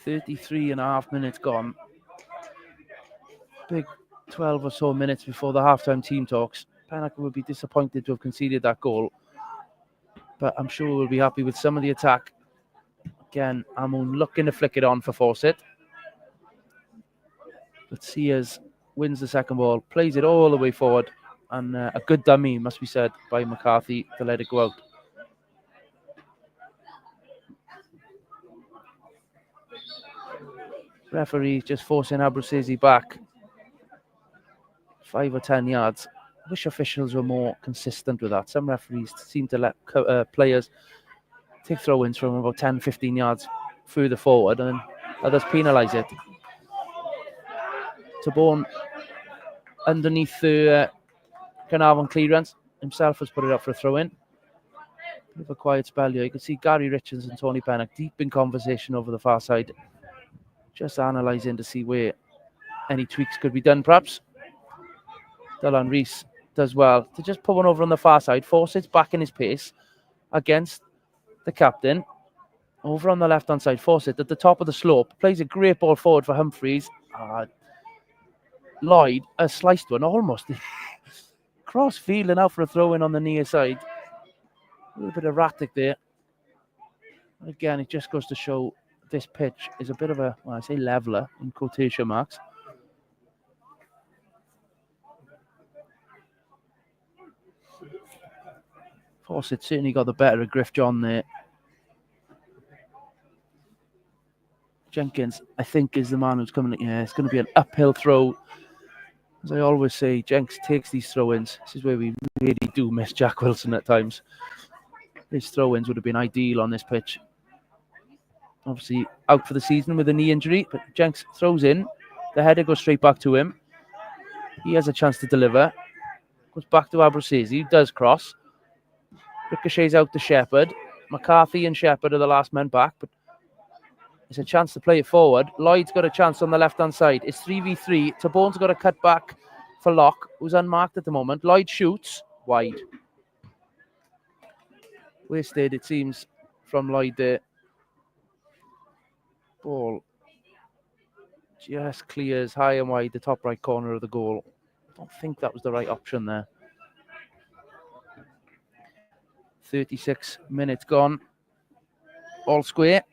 33 and a half minutes gone. Big 12 or so minutes before the halftime team talks. Pennock would be disappointed to have conceded that goal, but I'm sure we'll be happy with some of the attack. Again, Amun looking to flick it on for Fawcett. But Sears wins the second ball, plays it all the way forward, and a good dummy, must be said, by McCarthy to let it go out. Referee just forcing Abruzzese back 5 or 10 yards. I wish officials were more consistent with that. Some referees seem to let players take throw-ins from about 10, 15 yards further forward, and others penalise it. Taborn underneath the Caernarfon clearance himself has put it up for a throw-in. Bit of a quiet spell here. You can see Gary Richards and Tony Pennock deep in conversation over the far side, just analysing to see where any tweaks could be done, perhaps. Dylan Rees does well to just put one over on the far side, force it back in his pace against the captain. Over on the left-hand side, force it at the top of the slope. Plays a great ball forward for Humphreys. Lloyd has sliced one almost. Cross fielding out for a throw-in on the near side. A little bit erratic there. Again, it just goes to show this pitch is a bit of a, well, I say leveler in quotation marks. Fawcett certainly got the better of Griff John there. Jenkins, I think, is the man who's coming. Yeah, it's going to be an uphill throw. As I always say, Jenks takes these throw-ins. This is where we really do miss Jack Wilson at times. His throw-ins would have been ideal on this pitch. Obviously out for the season with a knee injury, but Jenks throws in. The header goes straight back to him. He has a chance to deliver. Goes back to Abruzzese, does cross. Ricochets out to Shepherd. McCarthy and Shepherd are the last men back, but it's a chance to play it forward. Lloyd's got a chance on the left-hand side. It's 3v3. Tabone's got a cut back for Locke, who's unmarked at the moment. Lloyd shoots wide. Wasted, it seems, from Lloyd there. Ball just clears high and wide the top right corner of the goal. I don't think that was the right option there. 36 minutes gone. All square.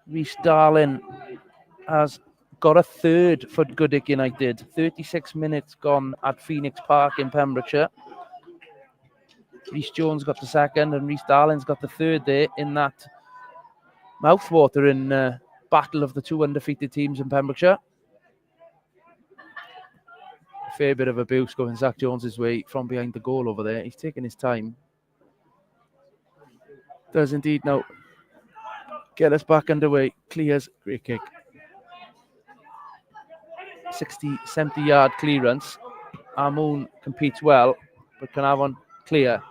Rhys Darling has got a third for Goodwick United. 36 minutes gone at Phoenix Park in Pembrokeshire. Rhys Jones got the second and Rhys Darling's got the third there in that mouthwatering battle of the two undefeated teams in Pembrokeshire. A fair bit of abuse going Zach Jones's way from behind the goal over there. He's taking his time. Does indeed now get us back underway. Clears, great kick. 60, 70 yard clearance. Armoon competes well, but Caernarfon clear.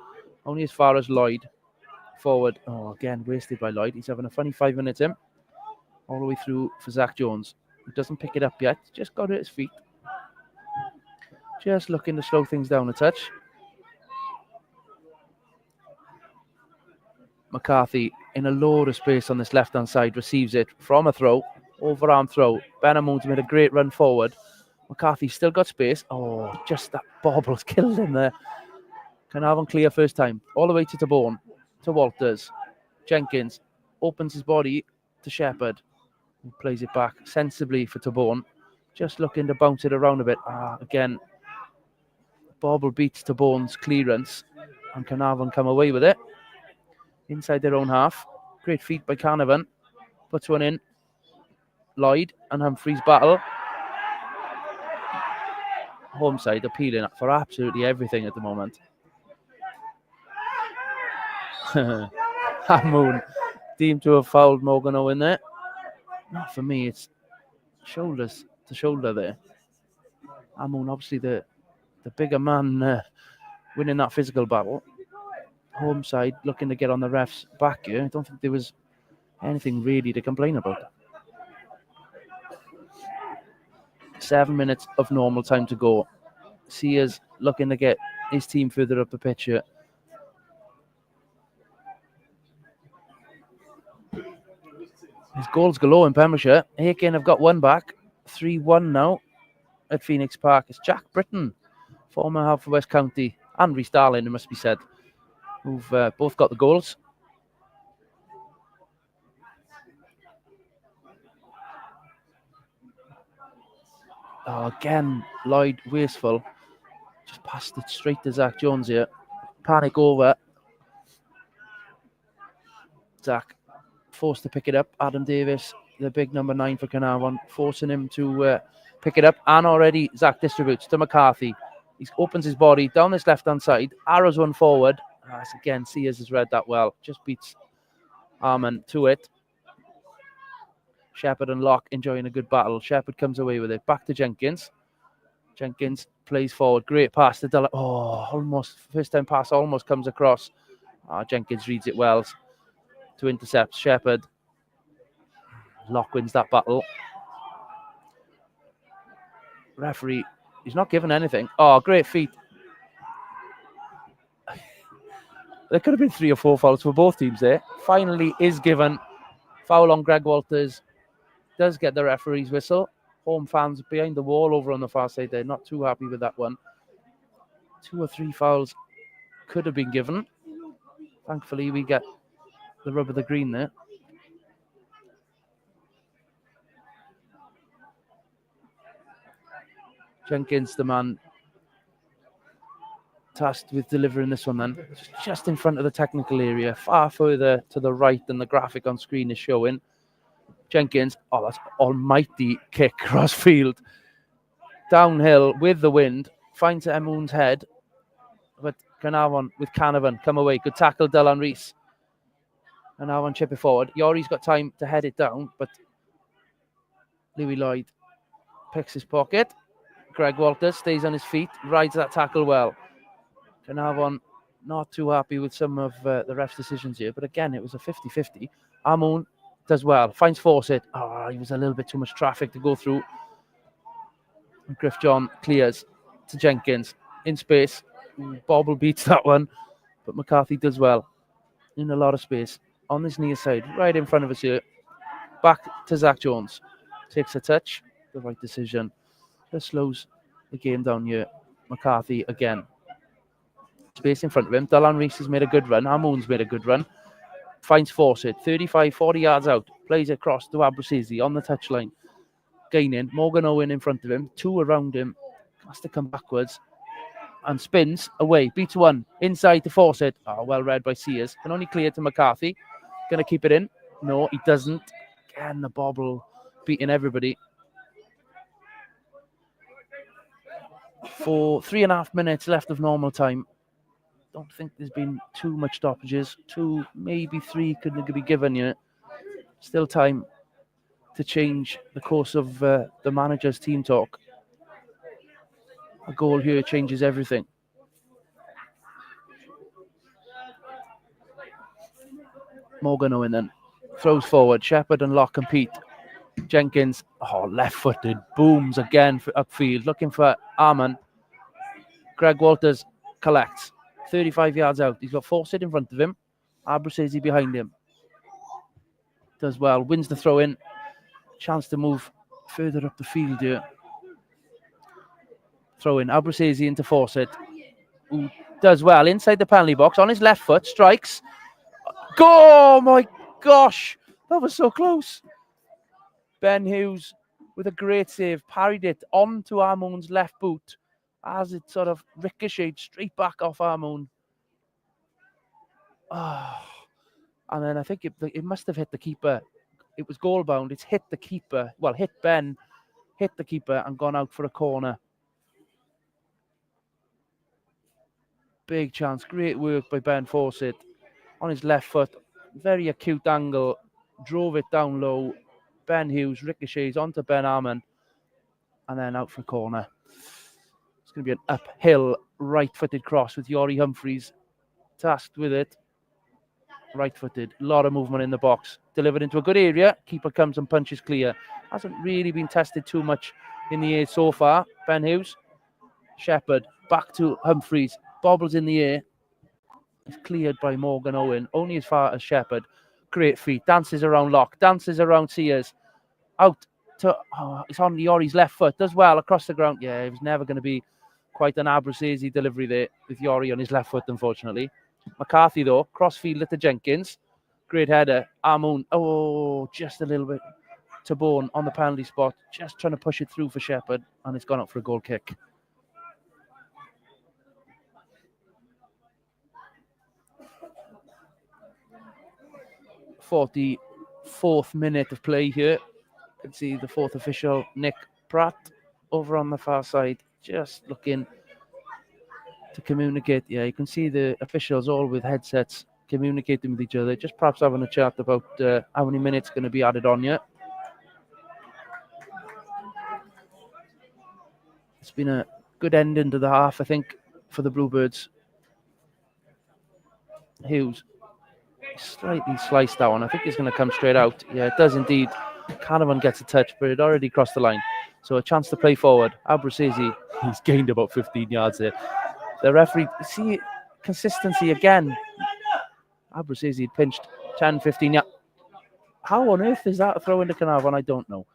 Only as far as Lloyd. Forward. Oh, again, wasted by Lloyd. He's having a funny 5 minutes in. All the way through for Zach Jones. He doesn't pick it up yet. Just got it at his feet. Just looking to slow things down a touch. McCarthy in a load of space on this left-hand side receives it from a throw, overarm throw. Benamoun's made a great run forward. McCarthy's still got space. Oh, just that bobble's killed him there. Caernarfon clear first time. All the way to Tabone, to Walters. Jenkins opens his body to Shepherd, who plays it back sensibly for Tabone. Just looking to bounce it around a bit. Again, bobble beats Tabone's clearance, and Caernarfon come away with it. Inside their own half. Great feat by Caernarfon. Puts one in. Lloyd and Humphreys battle. Home side appealing for absolutely everything at the moment. Hamoon deemed to have fouled Morgan Owen there. Not for me, it's shoulders to shoulder there. Hamoon, obviously the bigger man winning that physical battle. Home side looking to get on the ref's back here. I don't think there was anything really to complain about. 7 minutes of normal time to go. Sears looking to get his team further up the pitch here. His goals galore in Pembrokeshire. Aiken have got one back. 3-1 now at Phoenix Park. It's Jack Britton, former Haverfordwest County, and Rhys Darling, it must be said, who've both got the goals. Oh, again, Lloyd wasteful. Just passed it straight to Zach Jones here. Panic over. Zach forced to pick it up. Adam Davis, the big number 9 for Caernarfon, forcing him to pick it up. And already Zach distributes to McCarthy. He opens his body down this left-hand side. Arrows one forward. Again, Sears has read that well. Just beats Arman to it. Shepherd and Locke enjoying a good battle. Shepherd comes away with it. Back to Jenkins. Jenkins plays forward. Great pass to Della. Oh, almost. First time pass almost comes across. Jenkins reads it well to intercept Shepherd. Locke wins that battle. Referee He's not given anything. Oh, great feet. There could have been 3 or 4 fouls for both teams there. Finally is given. Foul on Greg Walters. Does get the referee's whistle. Home fans behind the wall over on the far side, they're not too happy with that one. 2 or 3 fouls could have been given. Thankfully, we get the rub of the green there. Jenkins, the man tasked with delivering this one then. Just in front of the technical area, far further to the right than the graphic on screen is showing. Jenkins, oh, that's almighty kick cross field. Downhill with the wind, finds Emoon's head. But Caernarfon come away. Good tackle, Dylan Rees. Caernarfon chip it forward. Yori's got time to head it down, but Louis Lloyd picks his pocket. Greg Walters stays on his feet, rides that tackle well. Caernarfon not too happy with some of the ref's decisions here, but again, it was a 50-50. Amoon does well, finds Fawcett. Oh, he was a little bit too much traffic to go through. Griff John clears to Jenkins in space. Bobble beats that one, but McCarthy does well in a lot of space on this near side, right in front of us here. Back to Zach Jones. Takes a touch, the right decision. Just slows the game down here. McCarthy again. Space in front of him. Dylan Rees has made a good run. Amoon's made a good run. Finds Fawcett, 35, 40 yards out. Plays across to Abruzzese on the touchline. Gaining. Morgan Owen in front of him. 2 around him. Has to come backwards. And spins away. Beats 1. Inside to Fawcett. Oh, well read by Sears. Can only clear to McCarthy. Going to keep it in. No, he doesn't. Again, the bobble beating everybody. For 3.5 minutes left of normal time. Don't think there's been too much stoppages. 2, maybe 3 could be given yet. Still time to change the course of the manager's team talk. A goal here changes everything. Morgan Owen then throws forward. Shepherd and Locke compete. Jenkins, left-footed, booms again for upfield, looking for Arman. Greg Walters collects. 35 yards out. He's got Fawcett in front of him. Abruzzese behind him. Does well. Wins the throw in. Chance to move further up the field here. Throw in. Abruzzese into Fawcett. Who does well inside the penalty box. On his left foot. Strikes. Go! Oh my gosh. That was so close. Ben Hughes with a great save. Parried it onto Amoon's left boot. As it sort of ricocheted straight back off Amoon. And then I think it must have hit the keeper. It was goal bound. It's hit the keeper. Well, hit Ben, hit the keeper and gone out for a corner. Big chance. Great work by Ben Fawcett. On his left foot. Very acute angle. Drove it down low. Ben Hughes ricochets onto Ben Arman. And then out for a corner. It's going to be an uphill right-footed cross with Yori Humphreys tasked with it. Right-footed. A lot of movement in the box. Delivered into a good area. Keeper comes and punches clear. Hasn't really been tested too much in the air so far. Ben Hughes. Shepherd. Back to Humphreys. Bobbles in the air. It's cleared by Morgan Owen. Only as far as Shepherd. Great feet. Dances around Locke. Dances around Sears. Out to... it's on Yori's left foot. Does well across the ground. Yeah, it was never going to be quite an Abruzzese delivery there with Yori on his left foot, unfortunately. McCarthy, though, cross-fielder to Jenkins. Great header. Amoon, just a little bit to bone on the penalty spot. Just trying to push it through for Shepherd, and it's gone up for a goal kick. The 44th minute of play here. You can see the 4th official, Nick Pratt, over on the far side, just looking to communicate. Yeah, you can see the officials all with headsets communicating with each other, just perhaps having a chat about how many minutes going to be added on yet. It's been a good ending to the half, I think, for the Bluebirds. Hughes slightly sliced that one. I think he's going to come straight out. Yeah, it does indeed. Caernarfon gets a touch, but it already crossed the line. So a chance to play forward. Abruzzese, he's gained about 15 yards there. The referee, see, consistency again. Abruzzese pinched 10, 15 yards. How on earth is that a throw into Caernarfon? I don't know.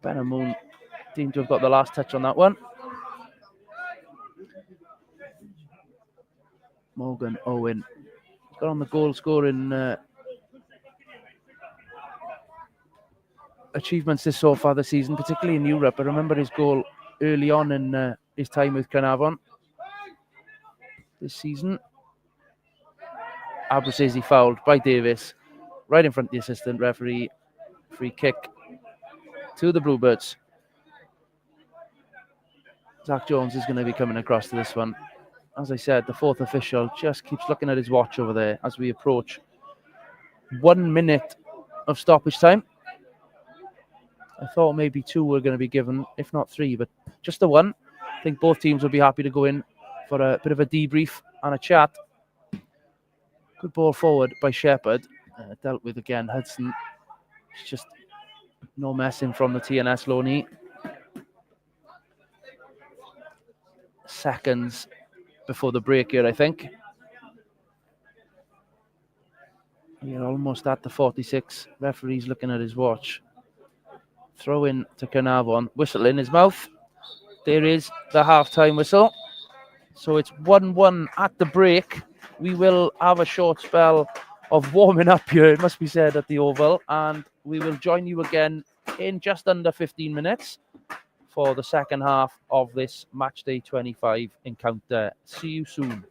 Benamoun seemed to have got the last touch on that one. Morgan Owen got on the goal scoring achievements so far this season, particularly in Europe. I remember his goal early on in his time with Caernarfon this season. Abruzzese fouled by Davis, right in front of the assistant referee. Free kick to the Bluebirds. Zach Jones is going to be coming across to this one. As I said, the fourth official just keeps looking at his watch over there as we approach 1 minute of stoppage time. I thought maybe 2 were going to be given, if not 3, but just the 1. I think both teams would be happy to go in for a bit of a debrief and a chat. Good ball forward by Shepherd. Dealt with again Hudson. It's just no messing from the TNS Loney. Seconds before the break here, I think. We're almost at the 46. Referee's looking at his watch. Throw in to Caernarfon. Whistle in his mouth. There is the half-time whistle. So it's 1-1 at the break. We will have a short spell of warming up here, it must be said, at the Oval. And we will join you again in just under 15 minutes for the second half of this Matchday 25 encounter. See you soon.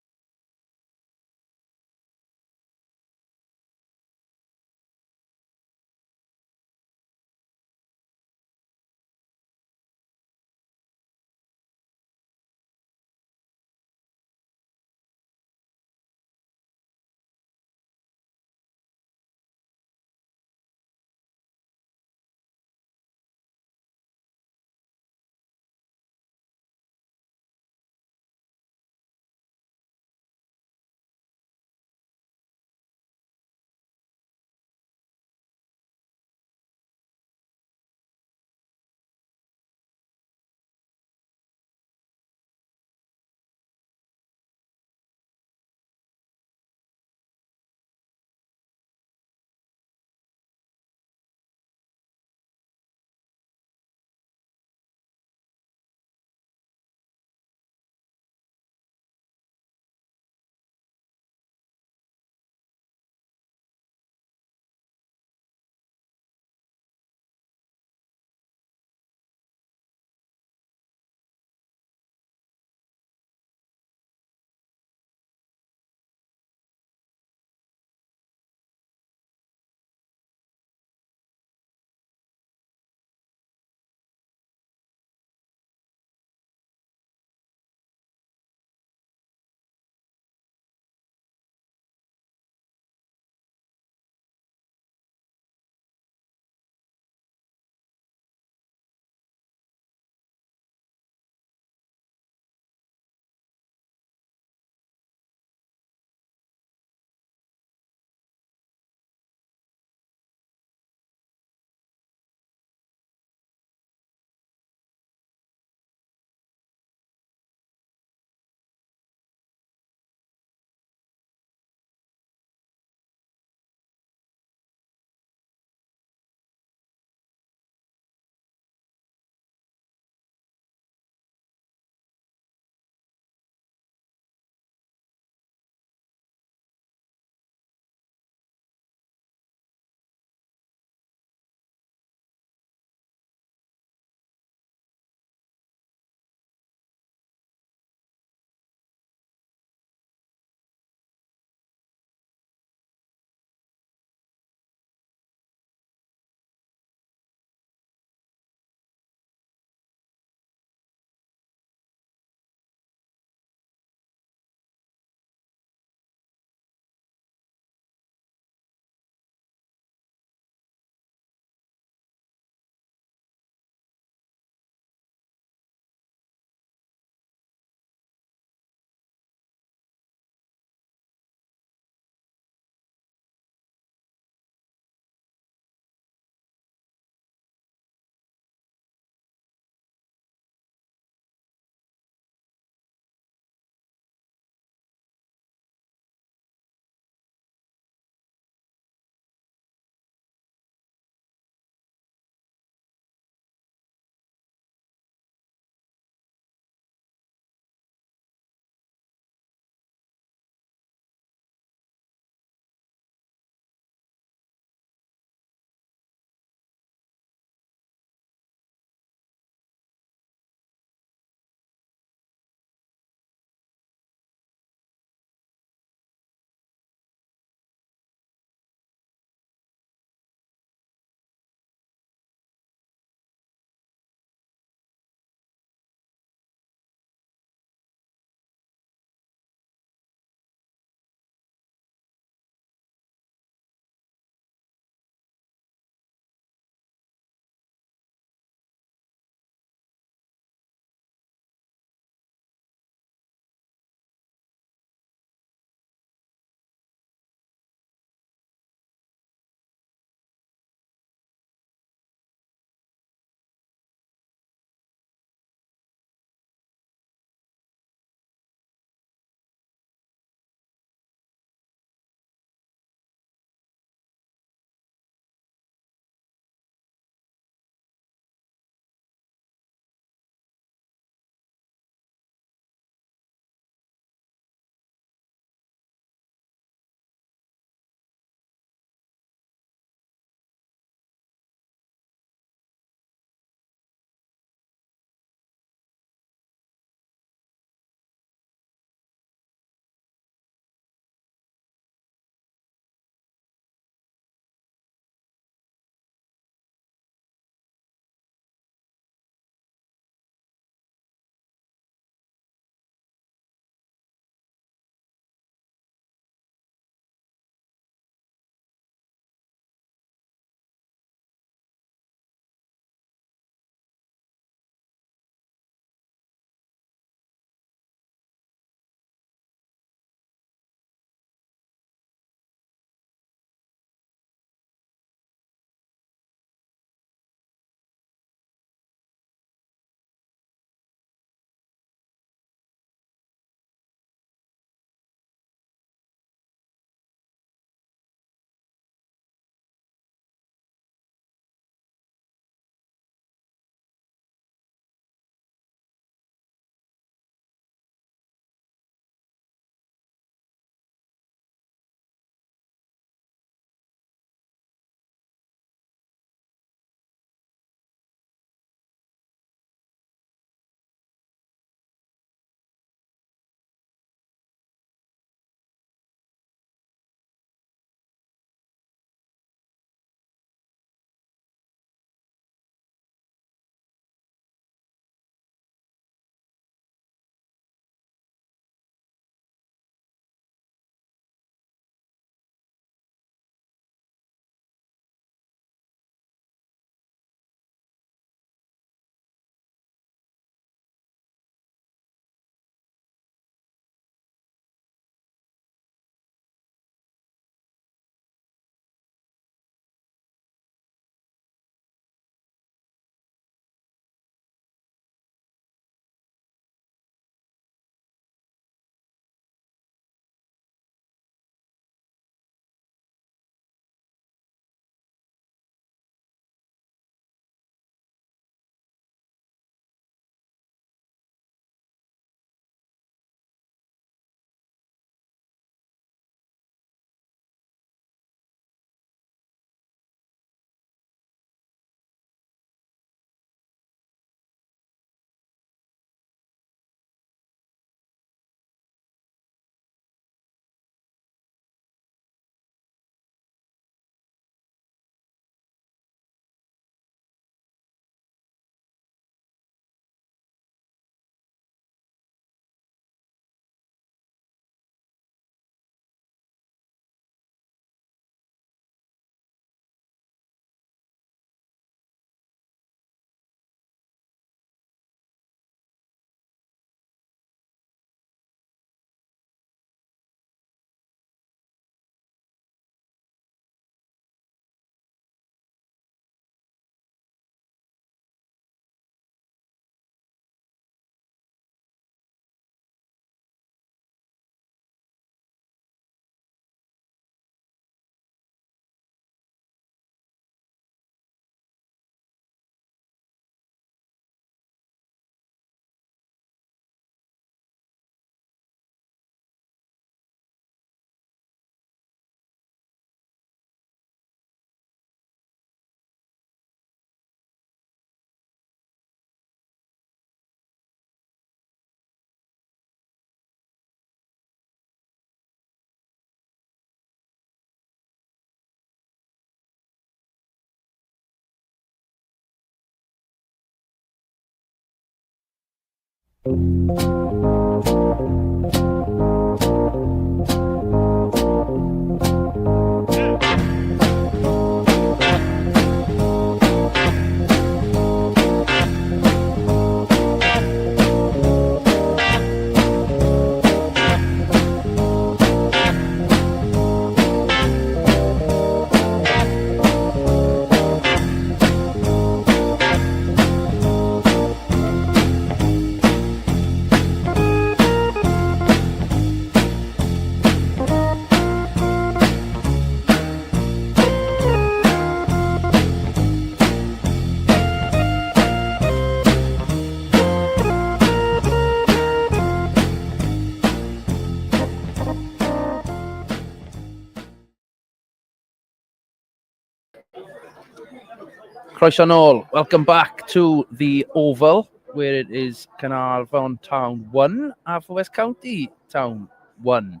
Croeso nôl. Welcome back to the Oval, where it is Caernarfon Town 1, Haverfordwest County Town 1.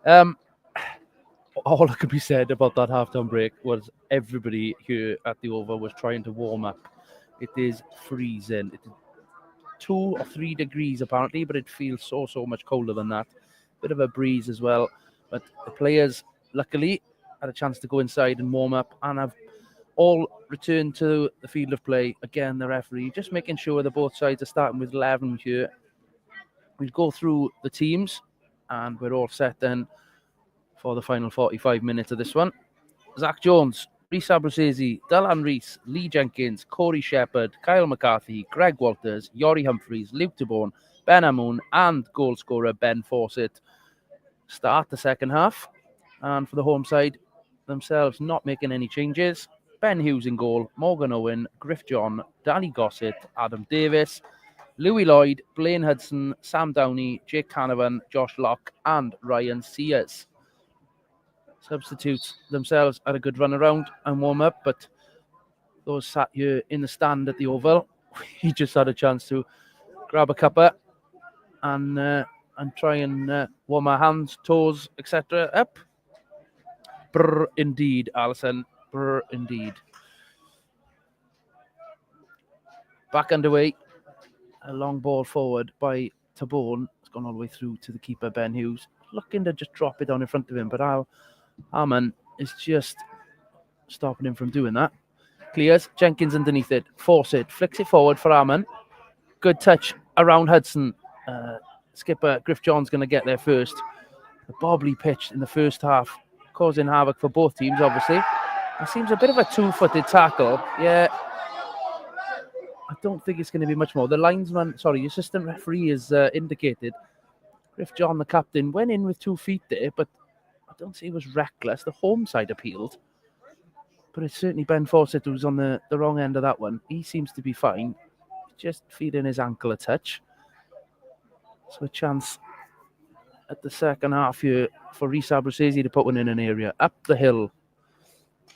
All that could be said about that half-time break was everybody here at the Oval was trying to warm up. It is freezing. It is 2 or 3 degrees apparently, but it feels so much colder than that. Bit of a breeze as well. But the players, luckily, had a chance to go inside and warm up and have all returned to the field of play. Again, the referee just making sure that both sides are starting with 11 here. We'll go through the teams and we're all set then for the final 45 minutes of this one. Zach Jones, Rhys Abruzzese, Dylan Rees, Lee Jenkins, Corey Shepherd, Kyle McCarthy, Greg Walters, Yori Humphreys, Luke DeBorn, Ben Amoun and goal scorer Ben Fawcett start the second half. And for the home side themselves, not making any changes. Ben Hughes in goal, Morgan Owen, Griff John, Danny Gossett, Adam Davis, Louis Lloyd, Blaine Hudson, Sam Downey, Jake Canavan, Josh Locke and Ryan Sears. Substitutes themselves had a good run around and warm up, but those sat here in the stand at the Oval, he just had a chance to grab a cuppa and try and warm our hands, toes, etc. up. Brr, indeed, Alison. Brr, indeed. Back underway. A long ball forward by Tabone. It's gone all the way through to the keeper, Ben Hughes. Looking to just drop it on in front of him, but Arman is just stopping him from doing that. Clears. Jenkins underneath it. Fawcett flicks it forward for Arman. Good touch around Hudson. Skipper Griff John's going to get there first. The bobbly pitch in the first half, causing havoc for both teams, obviously. It seems a bit of a two-footed tackle. Yeah. I don't think it's going to be much more. The assistant referee has indicated Griff John, the captain, went in with 2 feet there, but I don't say it was reckless. The home side appealed. But it's certainly Ben Fawcett who's on the wrong end of that one. He seems to be fine. Just feeding his ankle a touch. So a chance at the second half here for Rhys Abruzzese to put one in an area. Up the hill.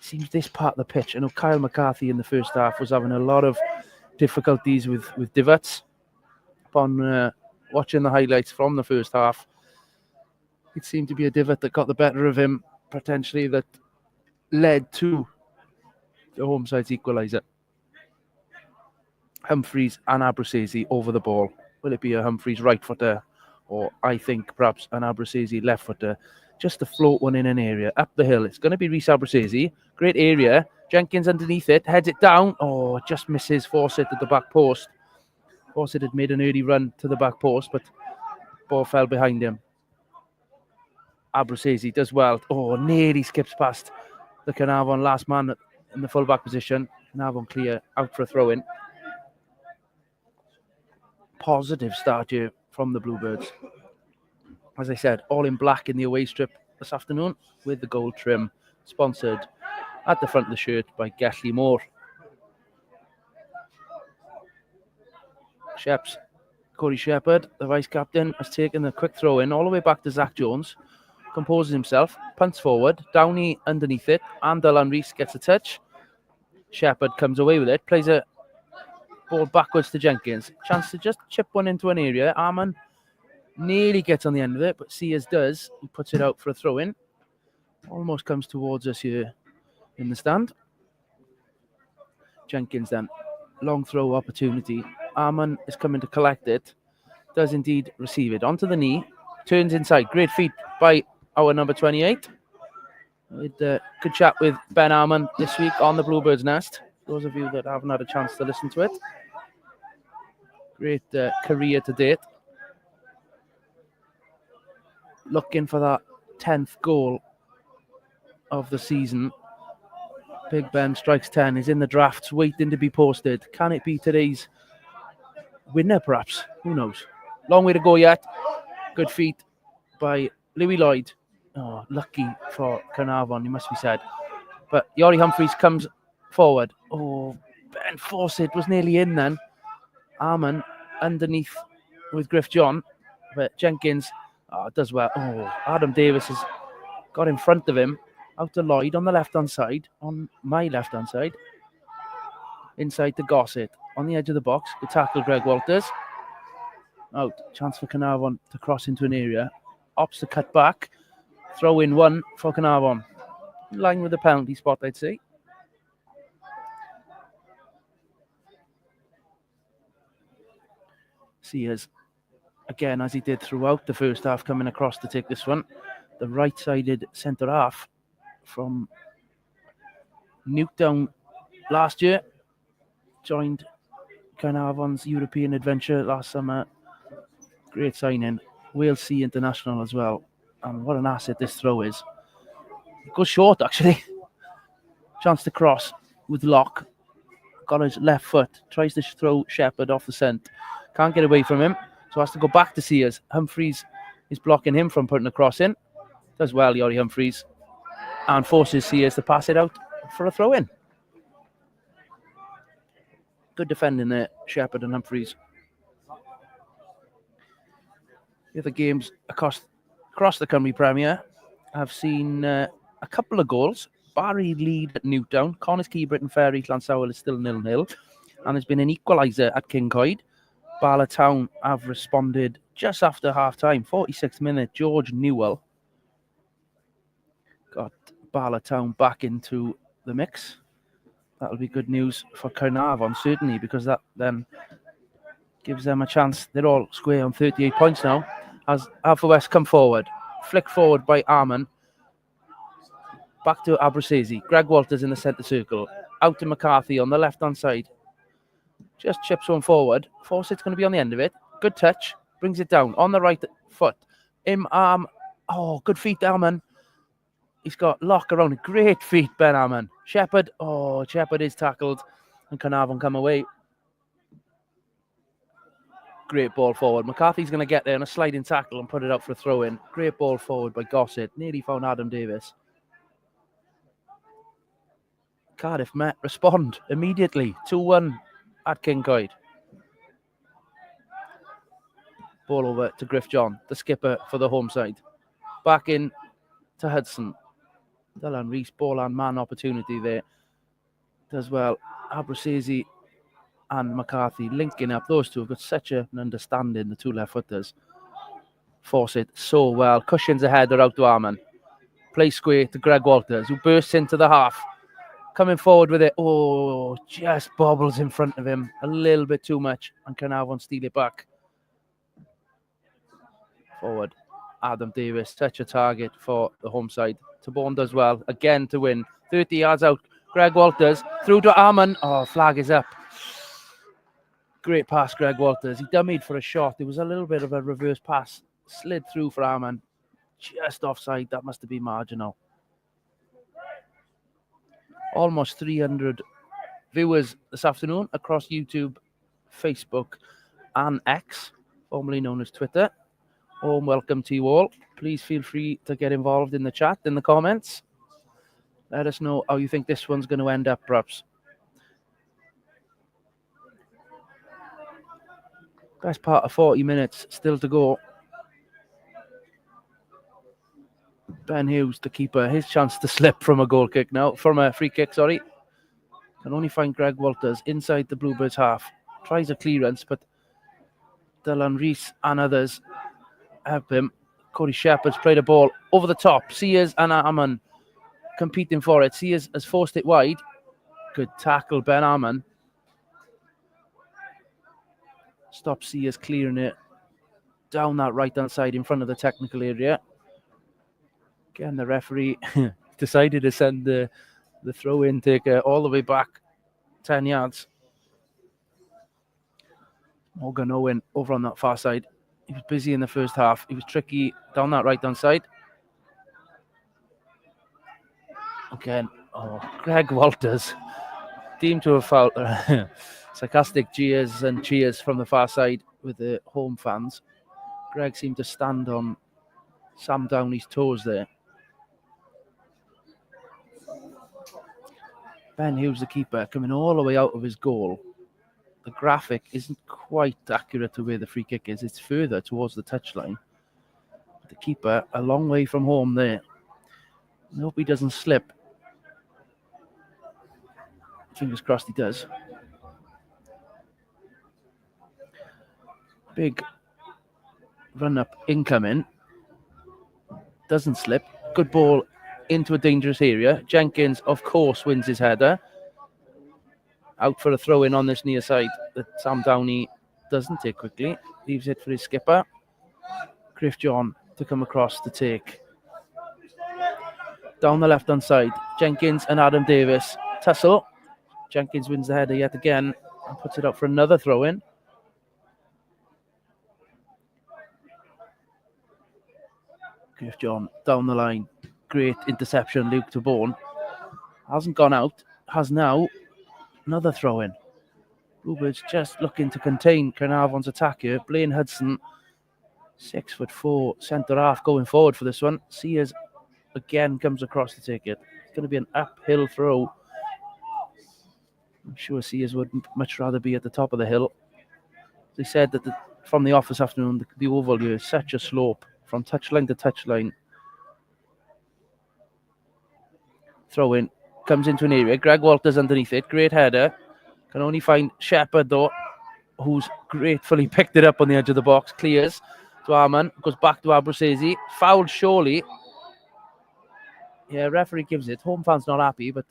Seems this part of the pitch. I know Kyle McCarthy in the first half was having a lot of difficulties with divots. Upon watching the highlights from the first half, it seemed to be a divot that got the better of him, potentially, that led to the home side's equaliser. Humphreys and Abruzzese over the ball. Will it be a Humphreys right footer, or I think perhaps an Abruzzese left footer, just to float one in an area up the hill? It's going to be Rhys Abruzzese. Great area. Jenkins underneath it, heads it down. Oh, just misses Fawcett at the back post. Fawcett had made an early run to the back post, but ball fell behind him. Abruzzese does well. Oh, nearly skips past the Caernarfon last man in the full back position. Caernarfon clear, out for a throw-in. Positive start here from the Bluebirds. As I said, all in black in the away strip this afternoon with the gold trim, sponsored at the front of the shirt by Gelly Moore. Corey Shepherd, the vice-captain, has taken a quick throw-in all the way back to Zach Jones, composes himself, punts forward, Downey underneath it, and Dylan Rees gets a touch. Shepherd comes away with it, plays a ball backwards to Jenkins. Chance to just chip one into an area. Arman nearly gets on the end of it, but Sears does. He puts it out for a throw-in. Almost comes towards us here in the stand. Jenkins then, long throw opportunity. Arman is coming to collect it. does indeed receive it. Onto the knee. Turns inside. Great feet by our number 28. We had a good chat with Ben Arman this week on the Bluebird's Nest. Those of you that haven't had a chance to listen to it. Great career to date. Looking for that 10th goal of the season. Big Ben strikes 10. He's in the drafts, waiting to be posted. Can it be today's winner, perhaps? Who knows? Long way to go yet. Good feet by Louis Lloyd. Oh, lucky for Caernarfon, it must be said. But Yori Humphreys comes forward. Oh, Ben Fawcett was nearly in then. Arman underneath with Griff John. But Jenkins does well. Oh, Adam Davis has got in front of him. Out to Lloyd on the left-hand side. On my left-hand side. Inside to Gossett. On the edge of the box. Good tackle, Greg Walters. Out. Chance for Caernarfon to cross into an area. Opts to cut back. Throw in one for Caernarfon. In line with the penalty spot, I'd say. Sears, again, as he did throughout the first half, coming across to take this one. The right-sided centre half from Newtown last year. Joined Caernarfon's European adventure last summer. Great signing. Wales Sea International as well. And what an asset this throw is. It goes short, actually. Chance to cross with Locke. Got his left foot. Tries to throw Shepherd off the scent. Can't get away from him. So has to go back to Sears. Humphreys is blocking him from putting a cross in. Does well, Yori Humphreys. And forces Sears to pass it out for a throw-in. Good defending there, Shepherd and Humphreys. The other games across the Cymru Premier, I've seen a couple of goals. Barry lead at Newtown. Connors Key, Britton Ferry, Llansamble is still 0-0. And there's been an equaliser at Kincoed. Bala Town have responded just after half-time. 46th minute, George Newell got Bala Town back into the mix. That'll be good news for Caernarfon, certainly, because that then gives them a chance. They're all square on 38 points now. As Haverfordwest come forward. Flick forward by Arman. Back to Abruzzese. Greg Walters in the centre circle. Out to McCarthy on the left-hand side. Just chips one forward. Fawcett's going to be on the end of it. Good touch. Brings it down on the right foot. Oh, good feet, Arman. He's got Locke around it. Great feet, Ben Arman. Shepherd. Oh, Shepherd is tackled. And Caernarfon come away. Great ball forward. McCarthy's going to get there on a sliding tackle and put it out for a throw-in. Great ball forward by Gossett. Nearly found Adam Davis. Cardiff Met respond immediately. 2-1 at Kincoed. Ball over to Griff John, the skipper for the home side. Back in to Hudson. Dylan Rees, ball and man opportunity there. Does well. Abruzzese and McCarthy linking up. Those two have got such an understanding, the two left footers. Fawcett so well. Cushions ahead, they're out to Arman. Play square to Greg Walters, who bursts into the half. Coming forward with it. Oh, just bobbles in front of him. A little bit too much. And Caernarfon steal it back. Forward. Adam Davis, such a target for the home side. Tabone does well. Again to win. 30 yards out. Greg Walters through to Arman. Oh, flag is up. Great pass, Greg Walters. He dummied for a shot. It was a little bit of a reverse pass. Slid through for Arman. Just offside. That must have been marginal. Almost 300 viewers this afternoon across YouTube, Facebook, and X, formerly known as Twitter. Warm welcome to you all. Please feel free to get involved in the chat, in the comments. Let us know how you think this one's going to end up, perhaps. Best part of 40 minutes still to go. Ben Hughes, the keeper, his chance to slip from a goal kick now, from a free kick, sorry. Can only find Greg Walters inside the Bluebirds half. Tries a clearance, but Dylan Rees and others help him. Cody Shepherd's played a ball over the top. Sears and Arman competing for it. Sears has forced it wide. Good tackle, Ben Arman. Stop Sears clearing it down that right-hand side in front of the technical area. Again, the referee decided to send the throw-in taker all the way back 10 yards. Morgan Owen over on that far side. He was busy in the first half. He was tricky down that right-hand side. Again, Greg Walters deemed to have fouled. Sarcastic jeers and cheers from the far side with the home fans. Greg seemed to stand on Sam Downey's toes there. Ben Hughes, the keeper, coming all the way out of his goal. The graphic isn't quite accurate to where the free kick is. It's further towards the touchline. The keeper, a long way from home there. I hope he doesn't slip. Fingers crossed he does. Big run-up incoming. Doesn't slip. Good ball into a dangerous area. Jenkins, of course, wins his header. Out for a throw-in on this near side that Sam Downey doesn't take quickly. Leaves it for his skipper. Griff John to come across to take. Down the left-hand side, Jenkins and Adam Davis tussle. Jenkins wins the header yet again and puts it up for another throw-in. Griff John down the line. Great interception, Luke de Bourne. Hasn't gone out. Has now. Another throw-in. Bluebirds just looking to contain Caernarfon's attack here. Blaine Hudson, 6'4", centre half going forward for this one. Sears again comes across to take it. It's going to be an uphill throw. I'm sure Sears would much rather be at the top of the hill. They said that from the off this afternoon, the oval here is such a slope from touchline to touchline. Throw in. Comes into an area. Greg Walters underneath it. Great header. Can only find Shepherd, though, who's gratefully picked it up on the edge of the box. Clears to Arman. Goes back to Abruzzese. Fouled surely. Yeah, referee gives it. Home fans not happy, but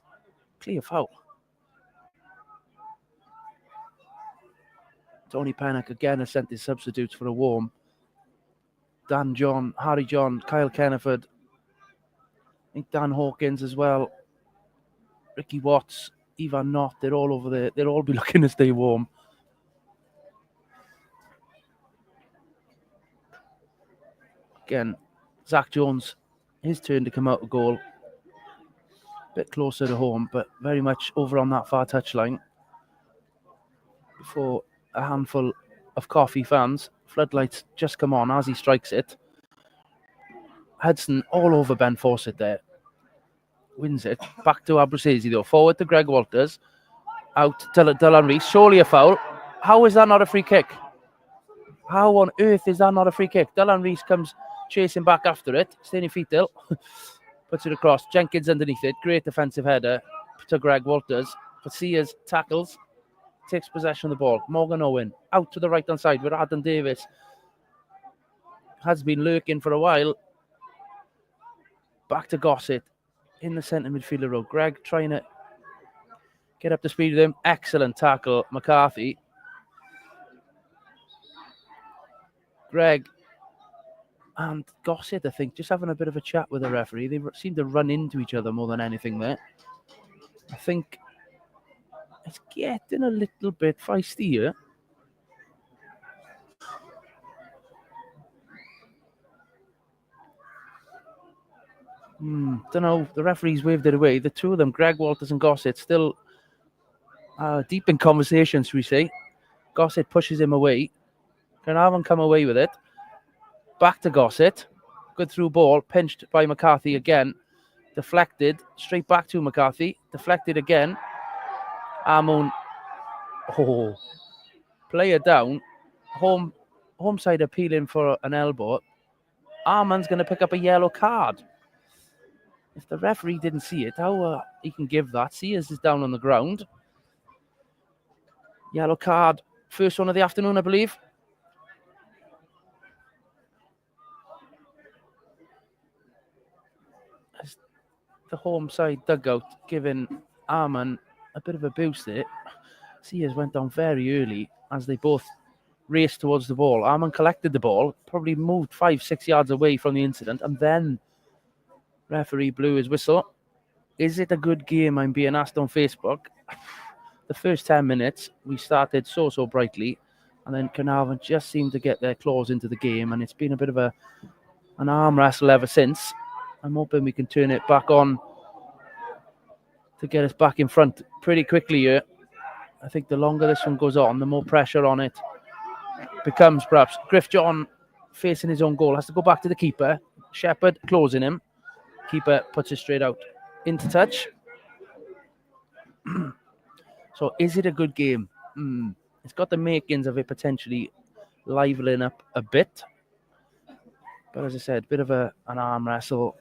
clear foul. Tony Pennock again has sent his substitutes for a warm. Dan John, Harry John, Kyle Kenneford. I think Dan Hawkins as well. Ricky Watts, Ivan Knott, they're all over there. They'll all be looking to stay warm. Again, Zach Jones, his turn to come out of goal. Bit closer to home, but very much over on that far touchline. Before a handful of Coffee fans, floodlights just come on as he strikes it. Hudson all over Ben Fawcett there. Wins it. Back to Abruzzese though. Forward to Greg Walters. Out to Dylan Rees. Surely a foul. How is that not a free kick? How on earth is that not a free kick? Dylan Rees comes chasing back after it. Staying feet ill. Puts it across. Jenkins underneath it. Great defensive header to Greg Walters. But Sears tackles. Takes possession of the ball. Morgan Owen out to the right hand side with Adam Davis. Has been lurking for a while. Back to Gossett. In the centre midfielder row. Greg trying to get up to speed with him. Excellent tackle, McCarthy. Greg and Gossett, I think, just having a bit of a chat with the referee. They seem to run into each other more than anything there. I think it's getting a little bit feisty here. Don't know. The referees waved it away. The two of them, Greg Walters and Gossett, still deep in conversation, should we say. Gossett pushes him away. Caernarfon come away with it. Back to Gossett. Good through ball. Pinched by McCarthy again. Deflected. Straight back to McCarthy. Deflected again. Armoun. Oh. Player down. Home side appealing for an elbow. Arman's going to pick up a yellow card. If the referee didn't see it, how he can give that? Sears is down on the ground. Yellow card. First one of the afternoon, I believe. As the home side dugout giving Arman a bit of a boost there. Sears went down very early as they both raced towards the ball. Arman collected the ball, probably moved 5-6 yards away from the incident, and then referee blew his whistle. Is it a good game? I'm being asked on Facebook. The first 10 minutes, we started so brightly, and then Caernarfon just seemed to get their claws into the game, and it's been a bit of an arm wrestle ever since. I'm hoping we can turn it back on to get us back in front pretty quickly here. I think the longer this one goes on, the more pressure on it becomes, perhaps. Griff John facing his own goal, has to go back to the keeper. Shepherd closing him. Keeper puts it straight out into touch. So is it a good game? It's got the makings of it potentially liveling up a bit. But as I said, bit of an arm wrestle,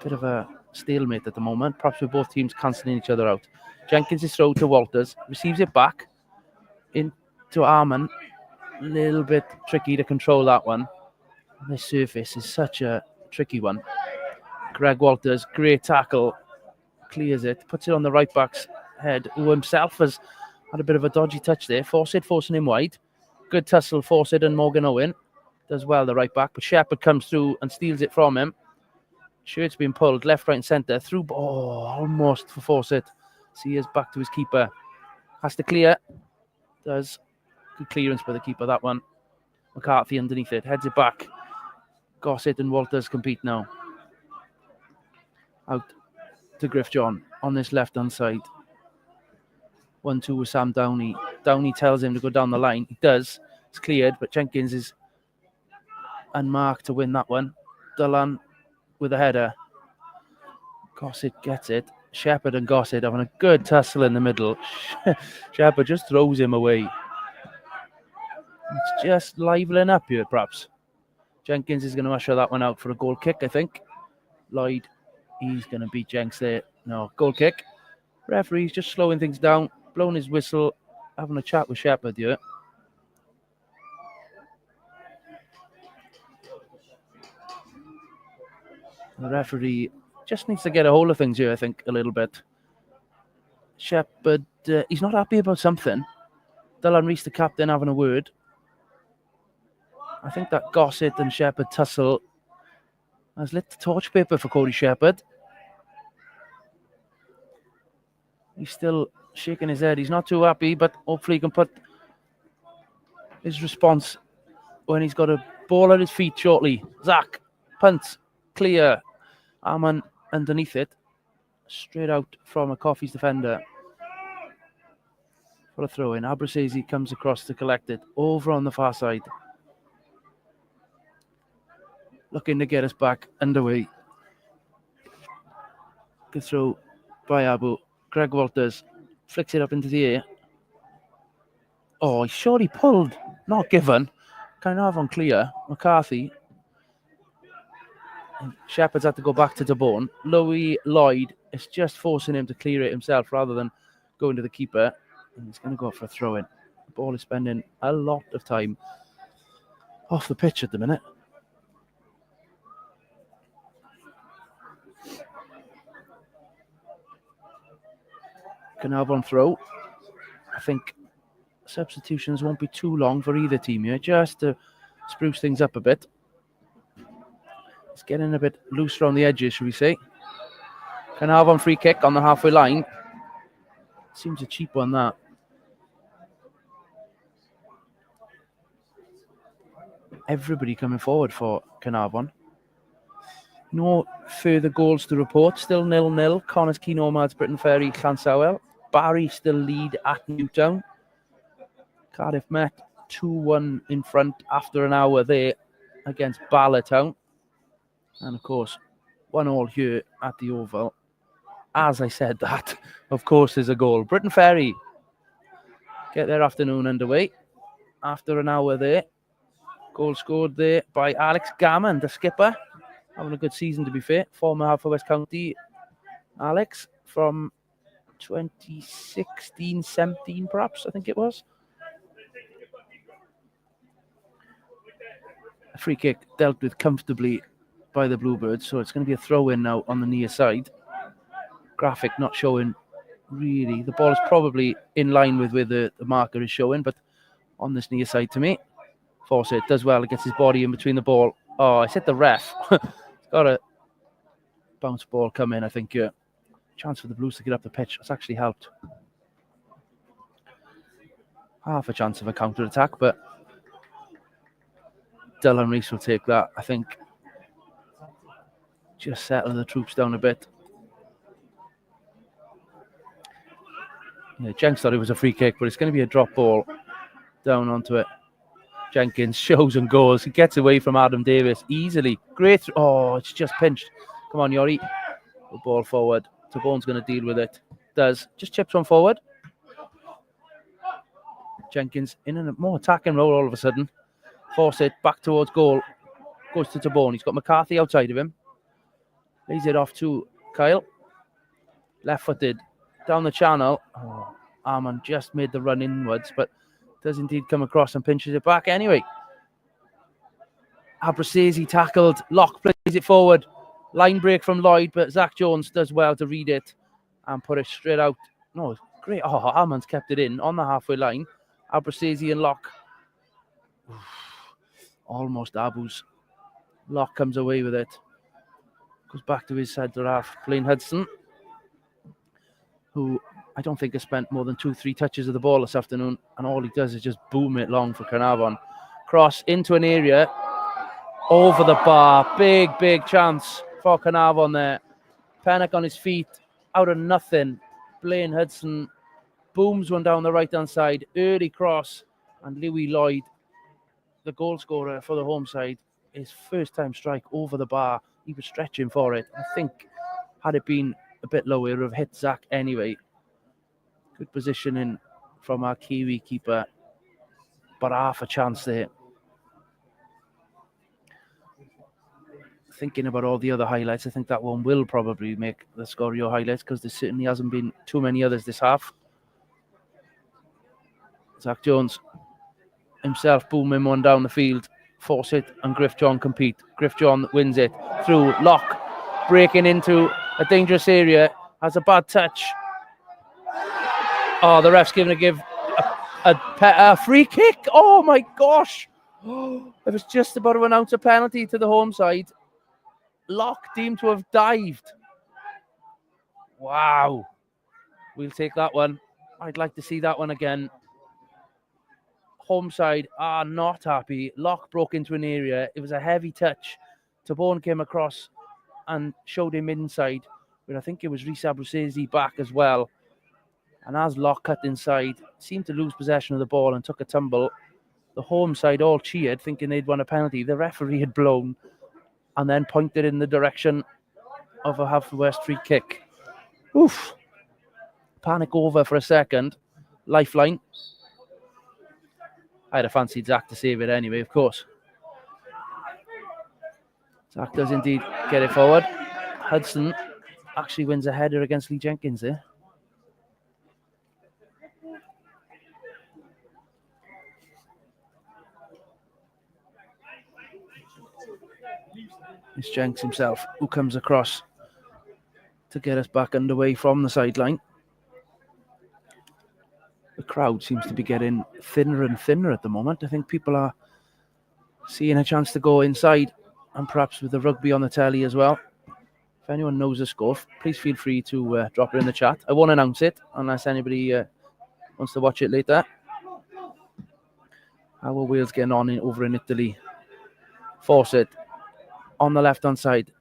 bit of a stalemate at the moment. Perhaps with both teams cancelling each other out. Jenkins is thrown to Walters, receives it back into Arman. A little bit tricky to control that one. This surface is such a tricky one. Greg Walters, great tackle, clears it, puts it on the right back's head, who himself has had a bit of a dodgy touch there. Fawcett forcing him wide. Good tussle, Fawcett and Morgan Owen. Does well, the right back, but Shepherd comes through and steals it from him. Shirt's been pulled left, right, and centre. Through, almost for Fawcett. See, is back to his keeper. Has to clear. Does. Good clearance by the keeper, that one. McCarthy underneath it. Heads it back. Gossett and Walters compete now. Out to Griff John on this left-hand side. 1-2 with Sam Downey. Downey tells him to go down the line. He does. It's cleared, but Jenkins is unmarked to win that one. Dullan with a header. Gossett gets it. Shepherd and Gossett having a good tussle in the middle. Shepherd just throws him away. It's just liveling up here, perhaps. Jenkins is going to usher that one out for a goal kick, I think. Lloyd, he's going to beat Jenks there. No, goal kick. Referee's just slowing things down, blowing his whistle, having a chat with Shepherd here. The referee just needs to get a hold of things here, I think, a little bit. Shepherd, he's not happy about something. Dylan Reese, the captain, having a word. I think that Gossett and Shepherd tussle has lit the torch paper for Cody Shepherd. He's still shaking his head. He's not too happy, but hopefully he can put his response when he's got a ball at his feet shortly. Zach, punt, clear. Arman underneath it. Straight out from a Coffee's defender. For a throw in. Abruzzese comes across to collect it. Over on the far side. Looking to get us back underway. Good throw by Abu. Greg Walters flicks it up into the air. Oh, he surely pulled. Not given. Caernarfon clear. McCarthy. Shepherd's had to go back to Debone. Louis Lloyd is just forcing him to clear it himself rather than going to the keeper. And he's going to go for a throw-in. The ball is spending a lot of time off the pitch at the minute. Caernarfon throw. I think substitutions won't be too long for either team here, just to spruce things up a bit. It's getting a bit loose around the edges, should we say. Caernarfon free kick on the halfway line. Seems a cheap one, that. Everybody coming forward for Caernarfon. No further goals to report. Still 0-0. Connors Key Nomads, Britain Ferry, Llansamel. Barry still lead at Newtown. Cardiff Met 2-1 in front after an hour there against Ballertown. And of course, 1-1 here at the Oval. As I said that, of course, there's a goal. Britain Ferry get their afternoon underway after an hour there. Goal scored there by Alex Gammon, the skipper. Having a good season, to be fair. Former Haverfordwest County Alex from 2016-17, perhaps, I think it was. A free kick dealt with comfortably by the Bluebirds, so it's going to be a throw-in now on the near side. Graphic not showing really. The ball is probably in line with where the marker is showing, but on this near side to me. Fawcett does well. It gets his body in between the ball. Oh, I said the ref. It's got a bounce ball come in, I think. Chance for the Blues to get up the pitch. It's actually helped. Half a chance of a counter-attack, but Dylan Reese will take that, I think. Just settle the troops down a bit. Yeah, Jenks thought it was a free kick, but it's going to be a drop ball down onto it. Jenkins shows and goes. He gets away from Adam Davis easily. Great. Oh, it's just pinched. Come on, Yori. The ball forward. Tabone's going to deal with it. Does. Just chips one forward. Jenkins in a more attacking role all of a sudden. Fawcett back towards goal. Goes to Tabone. He's got McCarthy outside of him. Lays it off to Kyle. Left-footed. Down the channel. Oh, Arman just made the run inwards, but does indeed come across and pinches it back anyway. Abruzzese tackled. Locke plays it forward. Line break from Lloyd, but Zach Jones does well to read it and put it straight out. No, great. Oh, Arman's kept it in on the halfway line. Abruzzese and Locke. Almost Abu's. Locke comes away with it. Goes back to his centre half, Blaine Hudson, who I don't think has spent more than 2-3 touches of the ball this afternoon, and all he does is just boom it long for Caernarfon. Cross into an area, over the bar. Big chance for Caernarfon there. Pennock on his feet, out of nothing. Blaine Hudson booms one down the right-hand side. Early cross, and Louis Lloyd, the goal scorer for the home side, his first-time strike over the bar. He was stretching for it. I think had it been a bit lower, it would have hit Zach anyway. Good positioning from our Kiwi keeper, but half a chance there. Thinking about all the other highlights, I think that one will probably make the Scorio highlights because there certainly hasn't been too many others this half. Zach Jones himself booming one down the field. Fawcett and Griff John compete. Griff John wins it through Locke, breaking into a dangerous area, has a bad touch. Oh, the ref's giving a free kick. Oh my gosh. It was just about to announce a penalty to the home side. Locke deemed to have dived. Wow. We'll take that one. I'd like to see that one again. Home side are not happy. Locke broke into an area. It was a heavy touch. Tabone came across and showed him inside, but I think it was Reece Abruzzese back as well. And as Locke cut inside, seemed to lose possession of the ball and took a tumble. The home side all cheered, thinking they'd won a penalty. The referee had blown and then pointed in the direction of a Haverfordwest free kick. Oof. Panic over for a second. Lifeline. I'd have fancied Zach to save it anyway, of course. Zach does indeed get it forward. Hudson actually wins a header against Lee Jenkins there. It's Jenks himself who comes across to get us back underway from the sideline. The crowd seems to be getting thinner and thinner at the moment. I think people are seeing a chance to go inside, and perhaps with the rugby on the telly as well. If anyone knows the score, please feel free to drop it in the chat. I won't announce it unless anybody wants to watch it later. How are Wales getting on over in Italy? Fawcett on the left-hand side.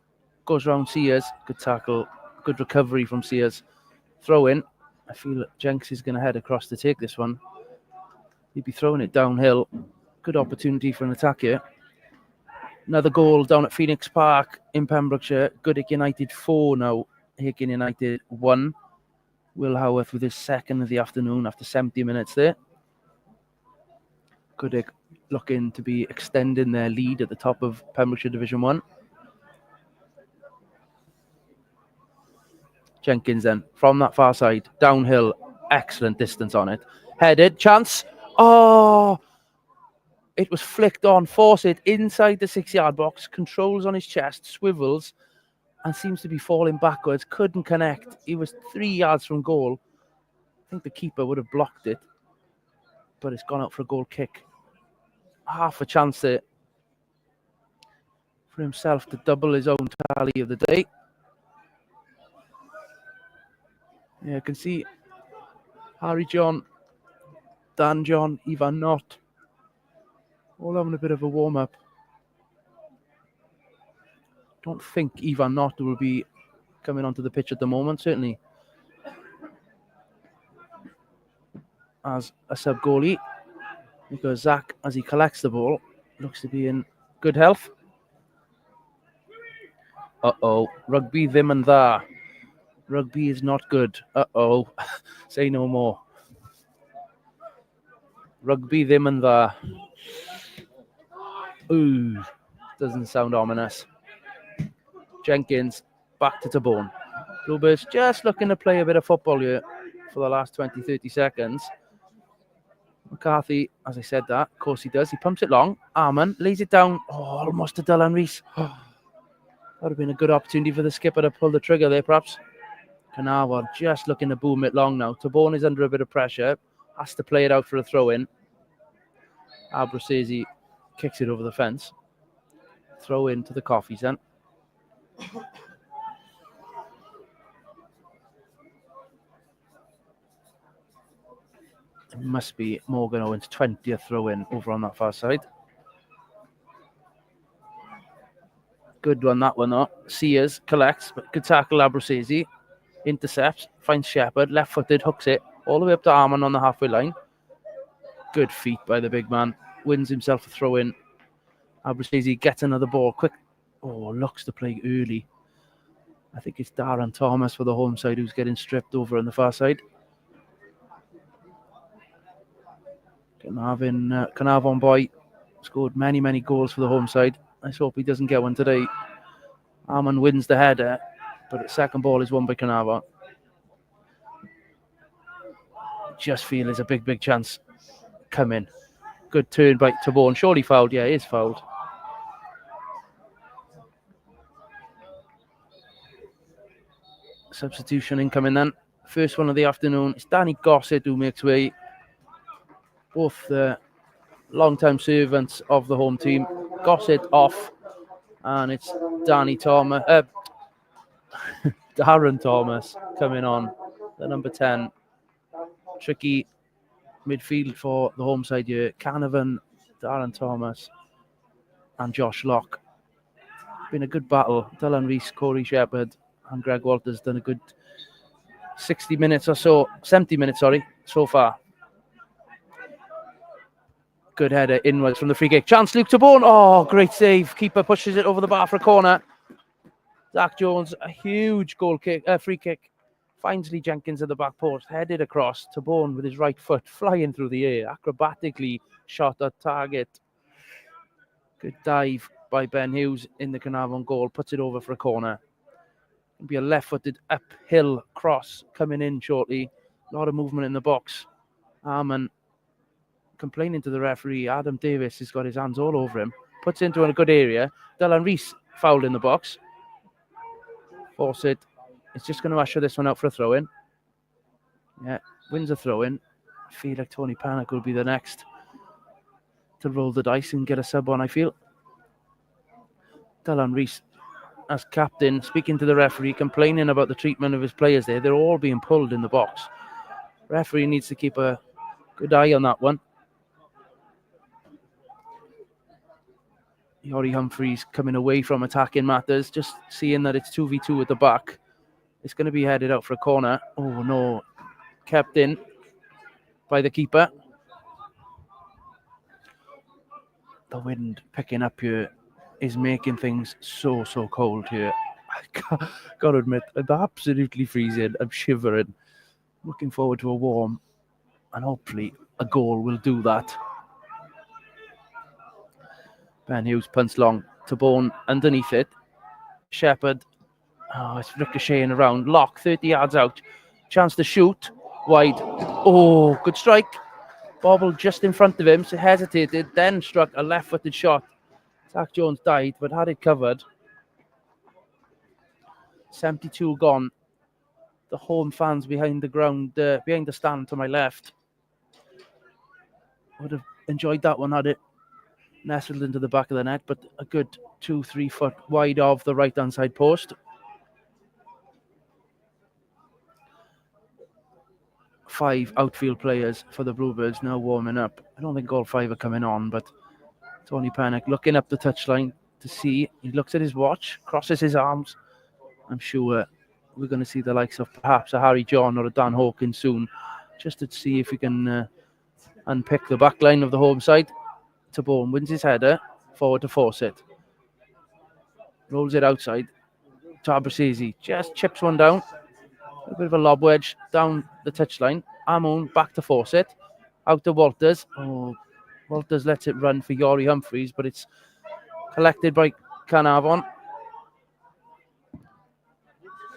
Goes round Sears. Good tackle. Good recovery from Sears. Throw in. I feel Jenks is going to head across to take this one. He'd be throwing it downhill. Good opportunity for an attack here. Another goal down at Phoenix Park in Pembrokeshire. Goodwick United 4 now. Hicken United 1. Will Howarth with his second of the afternoon after 70 minutes there. Goodwick looking to be extending their lead at the top of Pembrokeshire Division 1. Jenkins then, from that far side, downhill, excellent distance on it. Headed, chance. Oh! It was flicked on. Fawcett inside the 6-yard box, controls on his chest, swivels, and seems to be falling backwards. Couldn't connect. He was 3 yards from goal. I think the keeper would have blocked it. but it's gone out for a goal kick. Half a chance there for himself to double his own tally of the day. Yeah, I can see Harry John, Dan John, Ivan Knott all having a bit of a warm-up. Don't think Ivan Knott will be coming onto the pitch at the moment, certainly as a sub-goalie, because Zach, as he collects the ball, looks to be in good health. Uh-oh, rugby them and there. Rugby is not good. Uh-oh, say no more. Rugby them and there. Ooh, doesn't sound ominous. Jenkins back to Tabone. Bluebirds just looking to play a bit of football here for the last 20-30 seconds. McCarthy, as I said that, of course he does. He pumps it long. Arman lays it down. Oh, almost to Dylan Rees. That would have been a good opportunity for the skipper to pull the trigger there, perhaps. Caernarfon just looking to boom it long now. Tabone is under a bit of pressure. Has to play it out for a throw-in. Abruzzese kicks it over the fence. Throw in to the Coffees then. It must be Morgan Owens' 20th throw-in over on that far side. Good one, that one though. Sears collects, but good tackle Abruzzese. Intercepts, finds Shepherd, left-footed, hooks it all the way up to Arman on the halfway line. Good feet by the big man. Wins himself a throw-in. Abruzzese gets another ball quick. Oh, looks to play early. I think it's Darren Thomas for the home side who's getting stripped over on the far side. Caernarfon boy scored many goals for the home side. Let's hope he doesn't get one today. Arman wins the header, but the second ball is won by Caernarfon. Just feel there's a big chance coming. Good turn by Tabone. Surely fouled. Yeah, he is fouled. Substitution incoming then. First one of the afternoon. It's Danny Gossett who makes way. Both the long-time servants of the home team. Gossett off. And it's Darren Thomas coming on. The number 10. Tricky midfield for the home side here. Canavan, Darren Thomas, and Josh Locke. Been a good battle. Dylan Rees, Corey Shepherd, and Greg Walters done a good 70 minutes, so far. Good header inwards from the free kick. Chance, Luke Tabone. Oh, great save. Keeper pushes it over the bar for a corner. Zach Jones, a huge free kick. Finds Lee Jenkins at the back post. Headed across. Tabone with his right foot flying through the air. Acrobatically shot at target. Good dive by Ben Hughes in the Caernarfon goal. Puts it over for a corner. It'll be a left-footed uphill cross coming in shortly. A lot of movement in the box. Arman complaining to the referee. Adam Davis has got his hands all over him. Puts it into a good area. Dylan Rees fouled in the box. Force it. It's just going to usher this one out for a throw-in. Yeah, wins a throw-in. I feel like Tony Panic will be the next to roll the dice and get a sub on, I feel. Dylan Rees, as captain, speaking to the referee, complaining about the treatment of his players there. They're all being pulled in the box. Referee needs to keep a good eye on that one. Yori Humphreys coming away from attacking matters, just seeing that it's 2v2 at the back. It's going to be headed out for a corner. Oh no, kept in by the keeper. The wind picking up here is making things so cold here. I gotta admit, I'm absolutely freezing. I'm shivering. Looking forward to a warm, and hopefully a goal will do that. Ben Hughes punts long. Tabone underneath it. Shepherd. Oh, it's ricocheting around. Locke, 30 yards out. Chance to shoot. Wide. Oh, good strike. Bobbled just in front of him, so hesitated, then struck a left-footed shot. Zach Jones died, but had it covered. 72 gone. The home fans behind the ground, behind the stand to my left. Would have enjoyed that one had it nestled into the back of the net, but a good 2-3 foot wide of the right-hand side post. 5 outfield players for the Bluebirds now warming up. I don't think all 5 are coming on, but Tony Pennock looking up the touchline to see. He looks at his watch, crosses his arms. I'm sure we're going to see the likes of perhaps a Harry John or a Dan Hawkins soon, just to see if we can unpick the back line of the home side. Tabone wins his header, forward to Fawcett. Rolls it outside. Tabrasese just chips one down. A bit of a lob wedge down the touchline. Amon back to Fawcett. Out to Walters. Oh, Walters lets it run for Yori Humphreys, but it's collected by Caernarfon.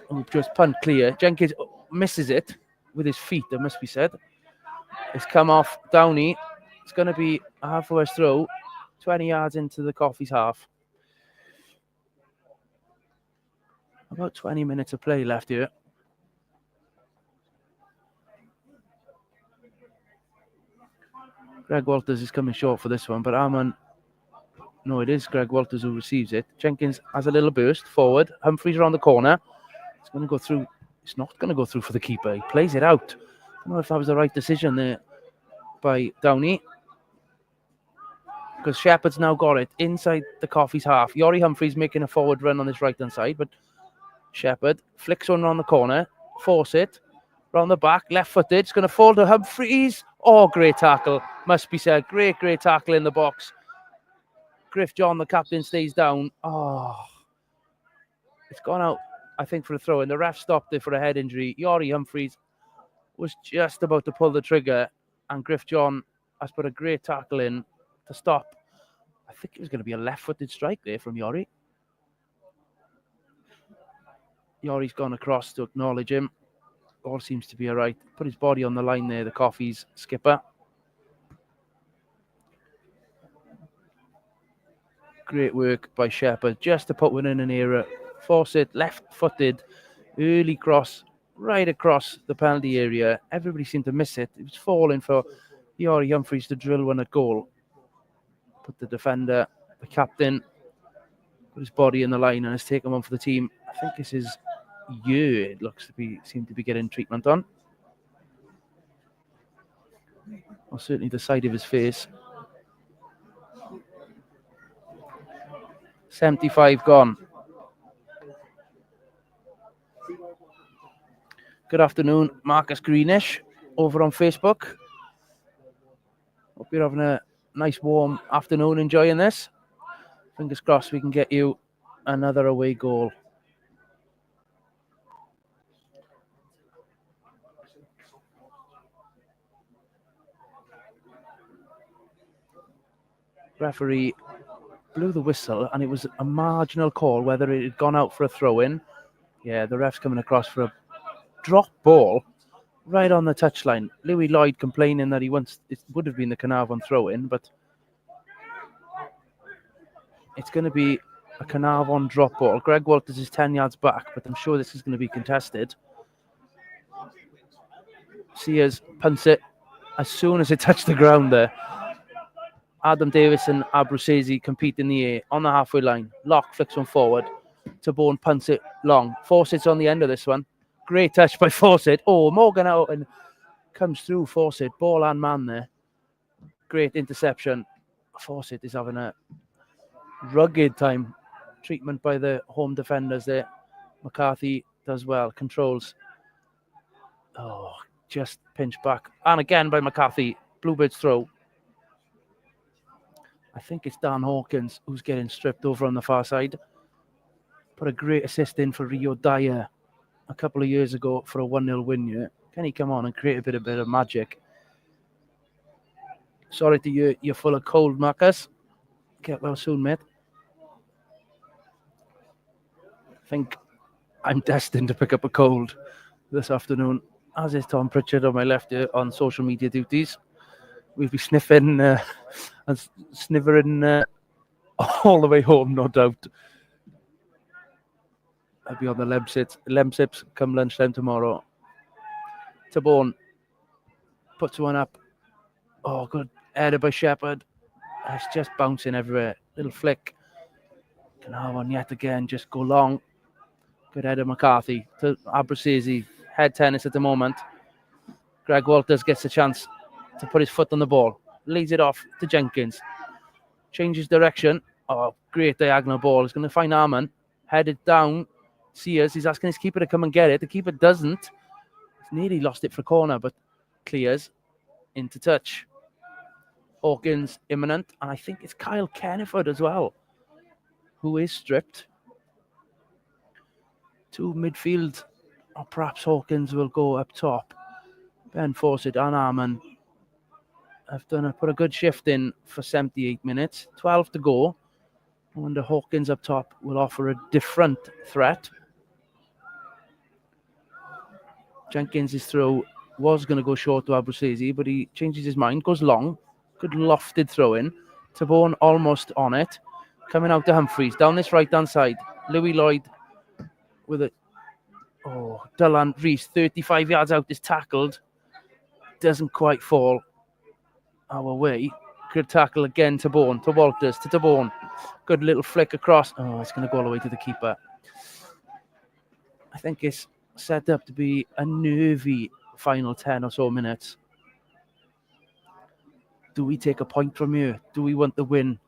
Oh, just punt clear. Jenkins misses it with his feet, it must be said. It's come off Downey. It's going to be a Haverfordwest throw, 20 yards into the Coffee's half. About 20 minutes of play left here. Greg Walters is coming short for this one, but Arman, no, it is Greg Walters who receives it. Jenkins has a little burst forward. Humphreys around the corner. It's going to go through. It's not going to go through for the keeper. He plays it out. I don't know if that was the right decision there by Downey, because Shepherd's now got it inside the Coffee's half. Yori Humphreys making a forward run on his right-hand side, but Shepherd flicks one around the corner. Fawcett round the back, left-footed. It's going to fall to Humphreys. Oh, great tackle, must be said. Great tackle in the box. Griff John, the captain, stays down. Oh, it's gone out, I think, for a throw, and the ref stopped it for a head injury. Yori Humphreys was just about to pull the trigger, and Griff John has put a great tackle in to stop. I think it was going to be a left-footed strike there from Yori. Yori's gone across to acknowledge him. All seems to be all right. Put his body on the line there, the Coffee's skipper. Great work by Shepherd just to put one in an error. Fawcett left-footed, early cross right across the penalty area. Everybody seemed to miss it. It was falling for Yori Humphreys to drill one at goal. Put the defender, the captain, put his body in the line and has taken one for the team. I think this is it looks to be, seem to be getting treatment on. Or certainly the side of his face. 75 gone. Good afternoon, Marcus Greenish over on Facebook. Hope you're having a nice warm afternoon enjoying this. Fingers crossed we can get you another away goal. Referee blew the whistle and it was a marginal call whether it had gone out for a throw-in. Yeah, the ref's coming across for a drop ball right on the touchline. Louis Lloyd complaining that it would have been the Caernarfon throw-in, but it's going to be a Caernarfon drop ball. Greg Walters is 10 yards back, but I'm sure this is going to be contested. Sears punts it as soon as it touched the ground there. Adam Davis and Abruzzese compete in the air on the halfway line. Locke flicks one forward. Tabone punts it long. Fawcett's on the end of this one. Great touch by Fawcett. Oh, Morgan out and comes through Fawcett. Ball and man there. Great interception. Fawcett is having a rugged time. Treatment by the home defenders there. McCarthy does well. Controls. Oh, just pinched back. And again by McCarthy. Bluebirds throw. I think it's Dan Hawkins who's getting stripped over on the far side. Put a great assist in for Rio Dyer a couple of years ago for a 1-0 win. Yeah. Can he come on and create a bit of magic? Sorry to you, you're full of cold, Marcus. Get well soon, mate. I think I'm destined to pick up a cold this afternoon, as is Tom Pritchard on my left here on social media duties. We'll be sniffing and snivering all the way home, no doubt. I'll be on the Lemsips come lunchtime tomorrow. Tabone puts one up. Oh, good Headed by Shepherd. It's just bouncing everywhere. Little flick. Caernarfon yet again just go long. Good header McCarthy to Abruzzese. Head tennis at the moment. Greg Walters gets a chance to put his foot on the ball. Lays it off to Jenkins. Changes direction. Oh, great diagonal ball. He's going to find Arman. Headed down. Sears. He's asking his keeper to come and get it. The keeper doesn't. He's nearly lost it for a corner, but clears into touch. Hawkins imminent. And I think it's Kyle Caernarfon as well, who is stripped. To midfield. Or perhaps Hawkins will go up top. Ben Fawcett and Arman have put a good shift in for 78 minutes. 12 to go. I wonder Hawkins up top will offer a different threat. Jenkins' throw was going to go short to Abruzzese, but he changes his mind, goes long. Good lofted throw in. Tabone almost on it. Coming out to Humphreys down this right-hand side. Louis Lloyd with a... Oh, Dylan Rees, 35 yards out, is tackled. Doesn't quite fall our way. Good tackle again to Bourne, to Walters, to Tabone. Good little flick across. Oh, it's going to go all the way to the keeper. I think it's set up to be a nervy final 10 or so minutes. Do we take a point from here? Do we want the win?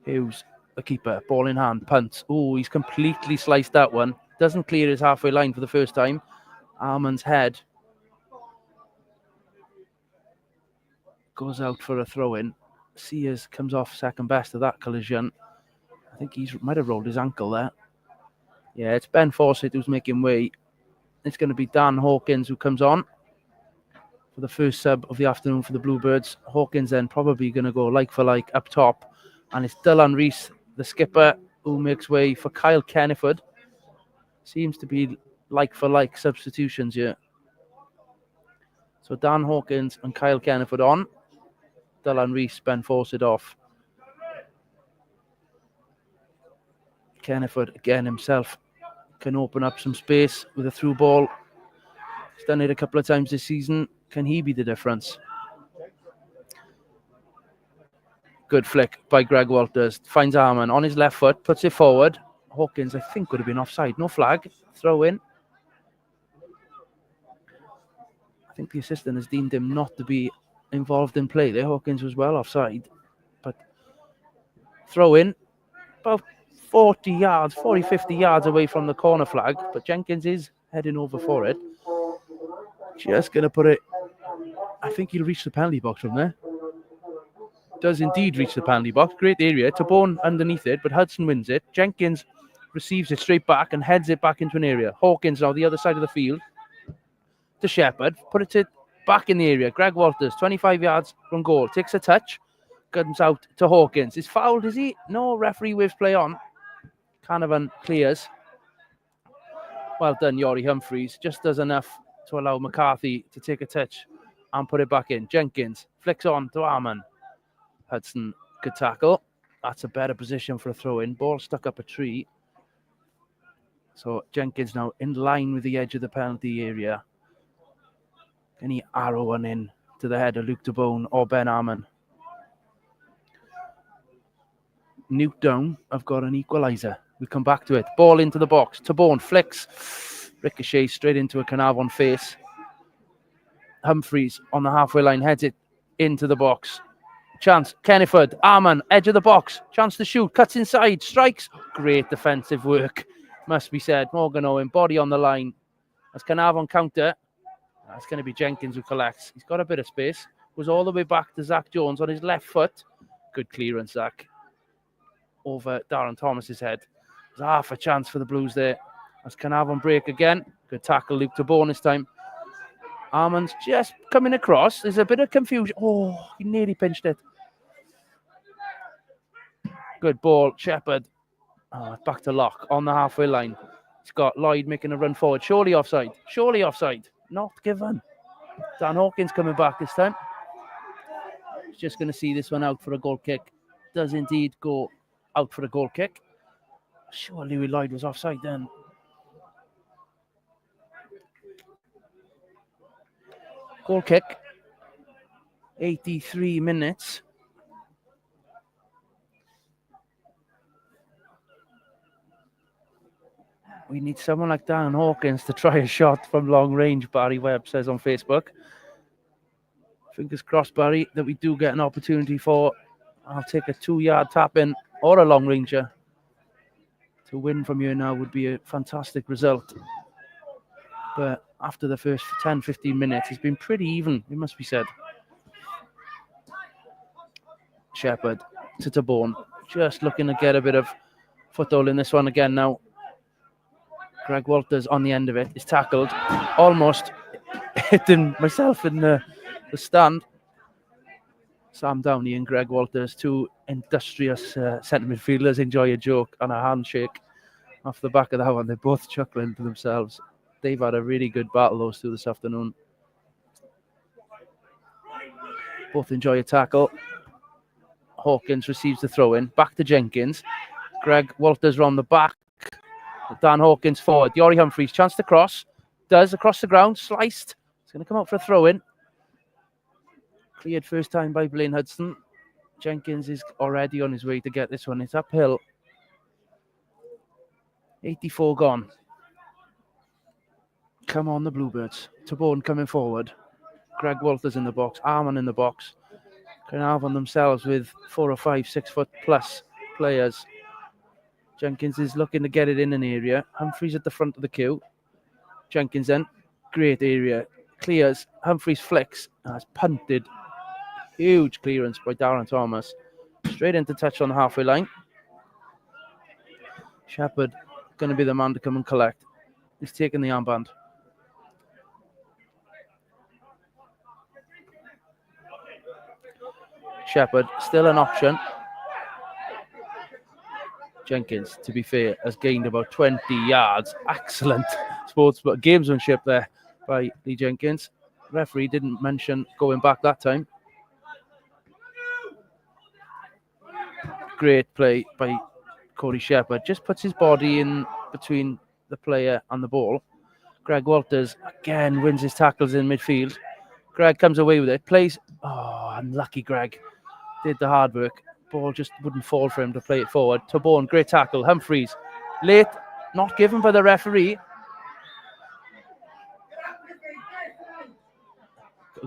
Hughes, the keeper, ball in hand, punts. Oh, he's completely sliced that one. Doesn't clear his halfway line for the first time. Arman's head goes out for a throw-in. Sears comes off second best of that collision. I think he might have rolled his ankle there. Yeah, it's Ben Fawcett who's making way. It's going to be Dan Hawkins who comes on for the first sub of the afternoon for the Bluebirds. Hawkins then probably going to go like for like up top. And it's Dylan Rees, the skipper, who makes way for Kyle Caernarfon. Seems to be like for like substitutions here. So Dan Hawkins and Kyle Caernarfon on. Dylan Rees, Ben Fawcett off. Caernarfon again himself can open up some space with a through ball. He's done it a couple of times this season. Can he be the difference? Good flick by Greg Walters. Finds Arman on his left foot, puts it forward. Hawkins, I think, would have been offside. No flag. Throw in. I think the assistant has deemed him not to be involved in play there. Hawkins was well offside. But throw in. About 40 yards, 40, 50 yards away from the corner flag. But Jenkins is heading over for it. Just going to put it... I think he'll reach the penalty box from there. Does indeed reach the penalty box. Great area. Tabone underneath it, but Hudson wins it. Jenkins receives it straight back and heads it back into an area. Hawkins now the other side of the field to Shepherd. Put it back in the area. Greg Walters, 25 yards from goal. Takes a touch. Comes out to Hawkins. Is fouled, is he? No, referee waves play on. Caernarfon clears. Well done, Yori Humphreys. Just does enough to allow McCarthy to take a touch and put it back in. Jenkins flicks on to Arman. Hudson, good tackle. That's a better position for a throw-in. Ball stuck up a tree. So Jenkins now in line with the edge of the penalty area. Can he arrow one in to the head of Luke Tabone or Ben Arman? Newtown have got an equaliser. We come back to it. Ball into the box. Tabone flicks. Ricochet straight into a Caernarfon face. Humphreys on the halfway line heads it into the box. Chance. Caernarfon. Arman. Edge of the box. Chance to shoot. Cuts inside. Strikes. Great defensive work. Must be said. Morgan Owen. Body on the line. As Caernarfon counter. That's going to be Jenkins who collects. He's got a bit of space. Goes all the way back to Zach Jones on his left foot. Good clearance, Zach. Over Darren Thomas's head. There's half a chance for the Blues there. As Caernarfon break again. Good tackle. Luke Tabone this time. Arman's just coming across. There's a bit of confusion. Oh, he nearly pinched it. Good ball. Shepherd. Oh, back to Locke on the halfway line. He's got Lloyd making a run forward. Surely offside. Surely offside. Not given. Dan Hawkins coming back this time. He's just going to see this one out for a goal kick. Does indeed go out for a goal kick. Sure, Louis Lloyd was offside then. Goal kick. 83 minutes. We need someone like Dan Hawkins to try a shot from long range, Barry Webb says on Facebook. Fingers crossed, Barry, that we do get an opportunity for. I'll take a 2-yard tap in or a long ranger. To win from here now would be a fantastic result. But after the first 10, 15 minutes, it's been pretty even, it must be said. Shepherd to Tabone, just looking to get a bit of foothold in this one again now. Greg Walters on the end of it is tackled, almost hitting myself in the stand. Sam Downey and Greg Walters, two industrious centre midfielders, enjoy a joke and a handshake off the back of that one. They're both chuckling to themselves. They've had a really good battle, those two, this afternoon. Both enjoy a tackle. Hawkins receives the throw in. Back to Jenkins. Greg Walters round the back. Dan Hawkins forward. Yori Humphreys, chance to cross. Does across the ground. Sliced. It's going to come out for a throw in. Cleared first time by Blaine Hudson. Jenkins is already on his way to get this one. It's uphill. 84 gone. Come on, the Bluebirds. Tabone coming forward. Greg Walters in the box. Arman in the box. Caernarfon themselves with 4 or 5 6-foot plus players. Jenkins is looking to get it in an area. Humphreys at the front of the queue. Jenkins then. Great area. Clears. Humphreys flicks. Has punted. Huge clearance by Darren Thomas. Straight into touch on the halfway line. Shepherd going to be the man to come and collect. He's taking the armband. Shepherd, still an option. Jenkins, to be fair, has gained about 20 yards. Excellent gamesmanship there by Lee Jenkins. Referee didn't mention going back that time. Great play by Cody Shepherd. Just puts his body in between the player and the ball. Greg Walters, again, wins his tackles in midfield. Greg comes away with it. Plays. Oh, unlucky Greg. Did the hard work. Ball just wouldn't fall for him to play it forward. Tabone, great tackle. Humphreys, late, not given by the referee.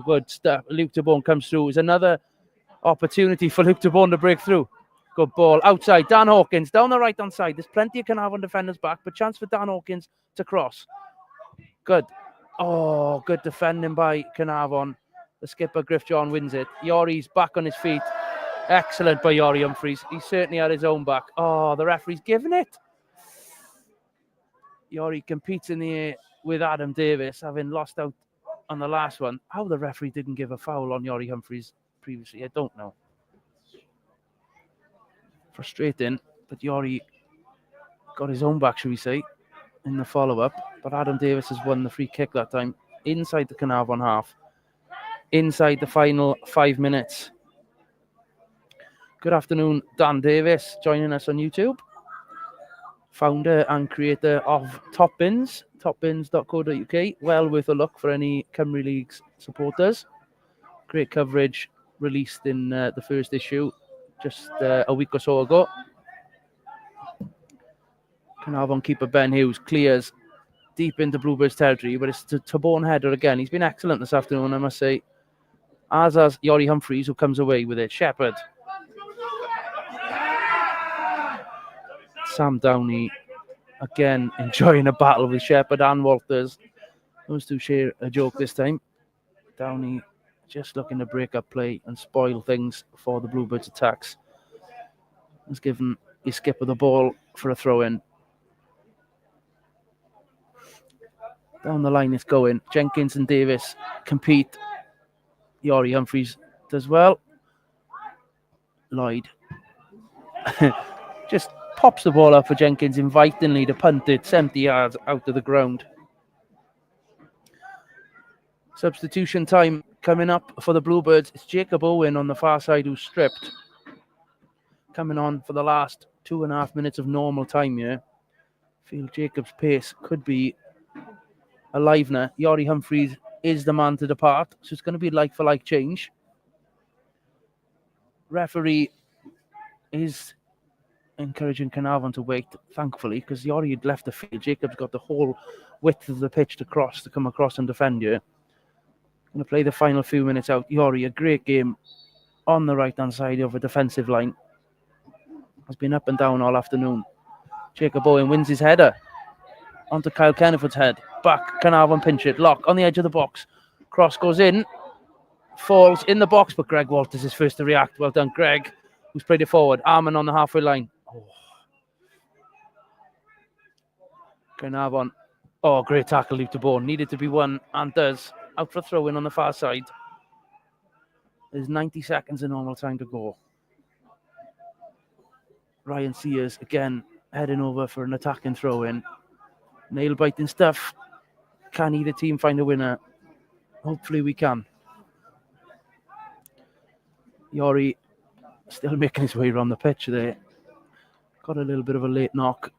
Good stuff. Luke Tabone comes through. It's another opportunity for Luke Tabone to break through. Good ball. Outside, Dan Hawkins, down the right-hand side. There's plenty of Caernarfon defenders back, but chance for Dan Hawkins to cross. Good. Oh, good defending by Caernarfon. The skipper, Griff John, wins it. Yori's back on his feet. Excellent by Yori Humphreys. He certainly had his own back. Oh, the referee's given it. Yori competes in the air with Adam Davis, having lost out on the last one. How the referee didn't give a foul on Yori Humphreys previously, I don't know. Frustrating, but Yori got his own back, shall we say, in the follow-up. But Adam Davis has won the free kick that time, inside the Caernarfon half, inside the final 5 minutes. Good afternoon, Dan Davis, joining us on YouTube. Founder and creator of Top Bins, topbins.co.uk. Well worth a look for any Cymru Leagues supporters. Great coverage released in the first issue just a week or so ago. Caernarfon keeper Ben Hughes clears deep into Bluebirds territory, but it's to Tabone header again. He's been excellent this afternoon, I must say. As has Yori Humphreys, who comes away with it. Shepherd. Sam Downey, again, enjoying a battle with Shepherd and Walters. Those two share a joke this time. Downey just looking to break up play and spoil things for the Bluebirds' attacks. He's given his skipper the ball for a throw-in. Down the line it's going. Jenkins and Davis compete. Yori Humphreys does well. Lloyd just pops the ball up for Jenkins invitingly to punt it 70 yards out of the ground. Substitution time coming up for the Bluebirds. It's Jacob Owen on the far side who's stripped. Coming on for the last 2.5 minutes of normal time here. Feel Jacob's pace could be a livener. Yori Humphreys is the man to depart. So it's going to be like for like change. Referee is encouraging Caernarfon to wait, thankfully, because Iori had left the field. Jacob's got the whole width of the pitch to come across and defend here. Going to play the final few minutes out. Iori, a great game on the right-hand side of a defensive line. Has been up and down all afternoon. Jacob Owen wins his header onto Kyle Caernarfon's head. Back, Caernarfon pinch it. Lock on the edge of the box. Cross goes in. Falls in the box, but Greg Walters is first to react. Well done, Greg, who's played it forward. Arman on the halfway line. Caernarfon. Oh, great tackle, Luke de Bourne. Needed to be won and does. Out for a throw in on the far side. There's 90 seconds of normal time to go. Ryan Sears again heading over for an attacking throw in. Nail biting stuff. Can either team find a winner? Hopefully we can. Iori still making his way around the pitch there. Got a little bit of a late knock.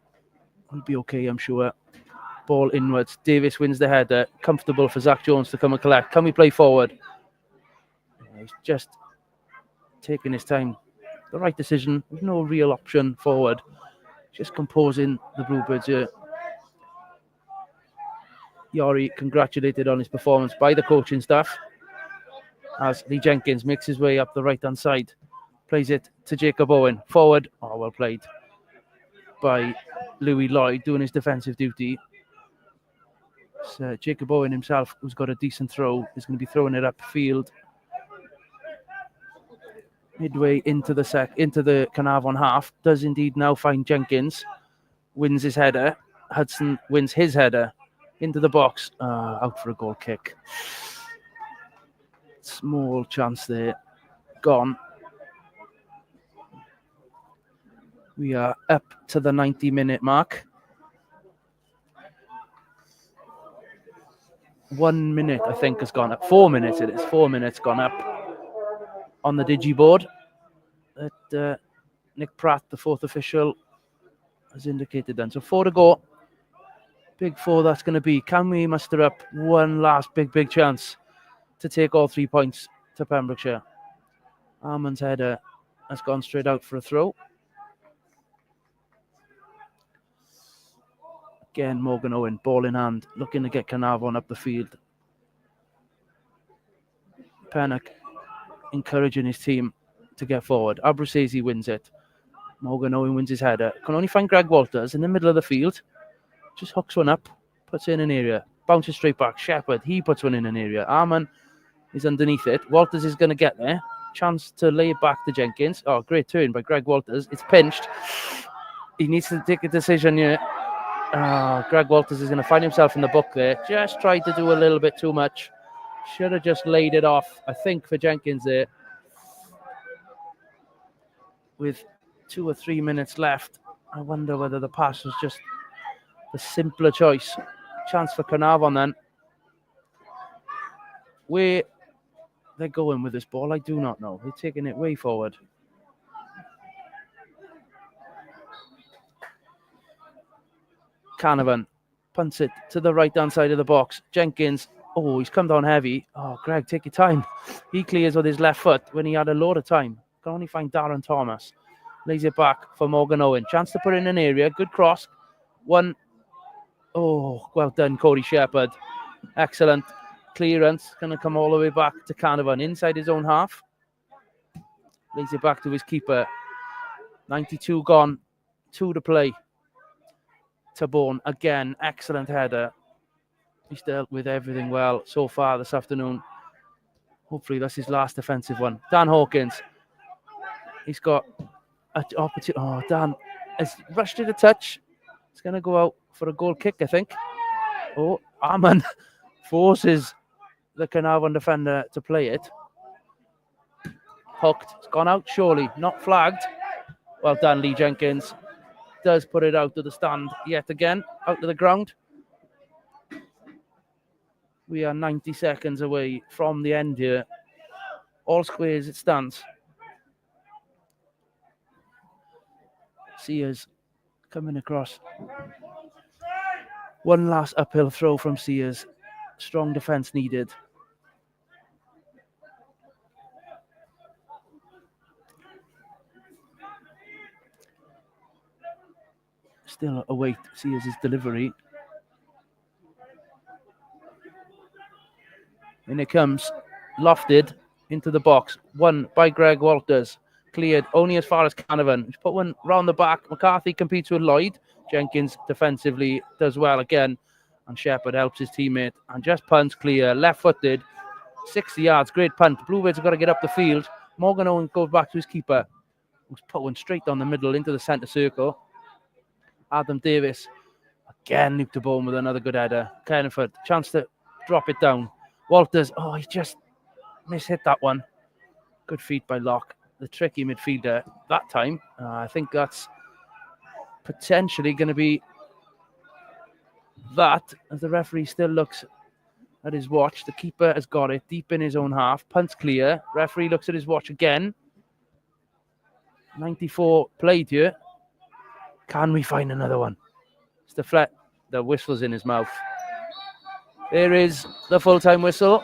Will be okay, I'm sure. Ball inwards. Davis wins the header. Comfortable for Zach Jones to come and collect. Can we play forward? He's just taking his time. The right decision. There's no real option forward. Just composing the Bluebirds here. Iori congratulated on his performance by the coaching staff as Lee Jenkins makes his way up the right-hand side. Plays it to Jacob Owen. Forward. Oh, well played by Louis Lloyd doing his defensive duty. So Jacob Owen himself, who's got a decent throw, is going to be throwing it upfield. Midway into the Caernarfon half. Does indeed now find Jenkins. Wins his header. Hudson wins his header. Into the box. Out for a goal kick. Small chance there. Gone. We are up to the 90-minute mark. 1 minute, I think, has gone up. 4 minutes it is. 4 minutes gone up on the digiboard. That Nick Pratt, the fourth official, has indicated then. So 4 to go. Big 4 that's going to be. Can we muster up one last big chance to take all 3 points to Pembrokeshire? Arman's header has gone straight out for a throw. Again, Morgan Owen, ball in hand, looking to get Caernarfon up the field. Pennock encouraging his team to get forward. Abruzzese wins it. Morgan Owen wins his header. Can only find Greg Walters in the middle of the field. Just hooks one up, puts it in an area. Bounces straight back. Shepherd, he puts one in an area. Arman is underneath it. Walters is going to get there. Chance to lay it back to Jenkins. Oh, great turn by Greg Walters. It's pinched. He needs to take a decision here. Greg Walters is going to find himself in the book there. Just tried to do a little bit too much. Should have just laid it off, I think, for Jenkins there. With 2 or 3 minutes left, I wonder whether the pass was just the simpler choice. Chance for Caernarfon then. Where they're going with this ball, I do not know. They're taking it way forward. Caernarfon punts it to the right-hand side of the box. Jenkins, oh, he's come down heavy. Oh, Greg, take your time. He clears with his left foot when he had a load of time. Can only find Darren Thomas. Lays it back for Morgan Owen. Chance to put in an area. Good cross. One. Oh, well done, Cody Shepherd. Excellent clearance. Going to come all the way back to Caernarfon inside his own half. Lays it back to his keeper. 92 gone. 2 to play. Taborn again, excellent header. He's dealt with everything well so far this afternoon. Hopefully that's his last defensive one. Dan Hawkins. He's got an opportunity. Oh, Dan has rushed it a touch. It's going to go out for a goal kick, I think. Oh, Arman forces the Caernarfon defender to play it. Hooked. It's gone out, surely. Not flagged. Well done, Lee Jenkins. Does put it out to the stand yet again, out to the ground. We are 90 seconds away from the end here. All squares it stands. Sears coming across. One last uphill throw from Sears. Strong defence needed. Still a wait to see his delivery. In it comes, lofted into the box. Won by Greg Walters. Cleared only as far as Caernarfon. He's put one round the back. McCarthy competes with Lloyd. Jenkins defensively does well again. And Shepherd helps his teammate. And just punts clear. Left-footed. 60 yards. Great punt. Bluebirds have got to get up the field. Morgan Owen goes back to his keeper, who's put one straight down the middle into the centre circle. Adam Davis again looped the ball with another good header. Caernarfon, chance to drop it down. Walters, oh, he just mishit that one. Good feed by Locke, the tricky midfielder that time. I think that's potentially going to be that, as the referee still looks at his watch. The keeper has got it deep in his own half. Punt's clear. Referee looks at his watch again. 94 played here. Can we find another one? It's the whistle's in his mouth. There is the full-time whistle.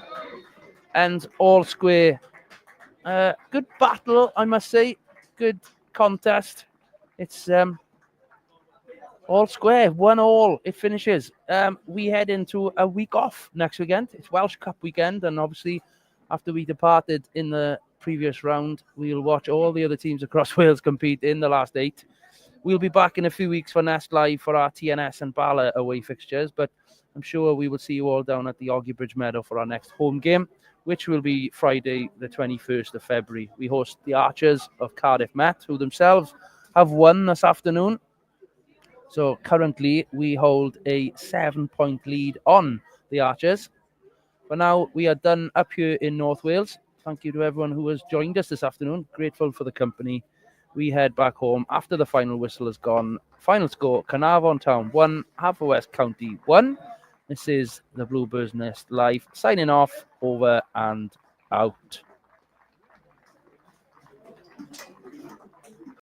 And all square. Good battle, I must say. Good contest. It's all square. 1-1. It finishes. We head into a week off next weekend. It's Welsh Cup weekend. And obviously, after we departed in the previous round, we'll watch all the other teams across Wales compete in the last 8. We'll be back in a few weeks for Nest Live for our TNS and Bala away fixtures. But I'm sure we will see you all down at the Oggy Bridge Meadow for our next home game, which will be Friday, the 21st of February. We host the Archers of Cardiff Met, who themselves have won this afternoon. So currently we hold a 7-point lead on the Archers. For now, we are done up here in North Wales. Thank you to everyone who has joined us this afternoon. Grateful for the company. We head back home after the final whistle has gone. Final score, Caernarfon Town 1, Haverfordwest County 1. This is the Bluebirds Nest Live, signing off, over and out.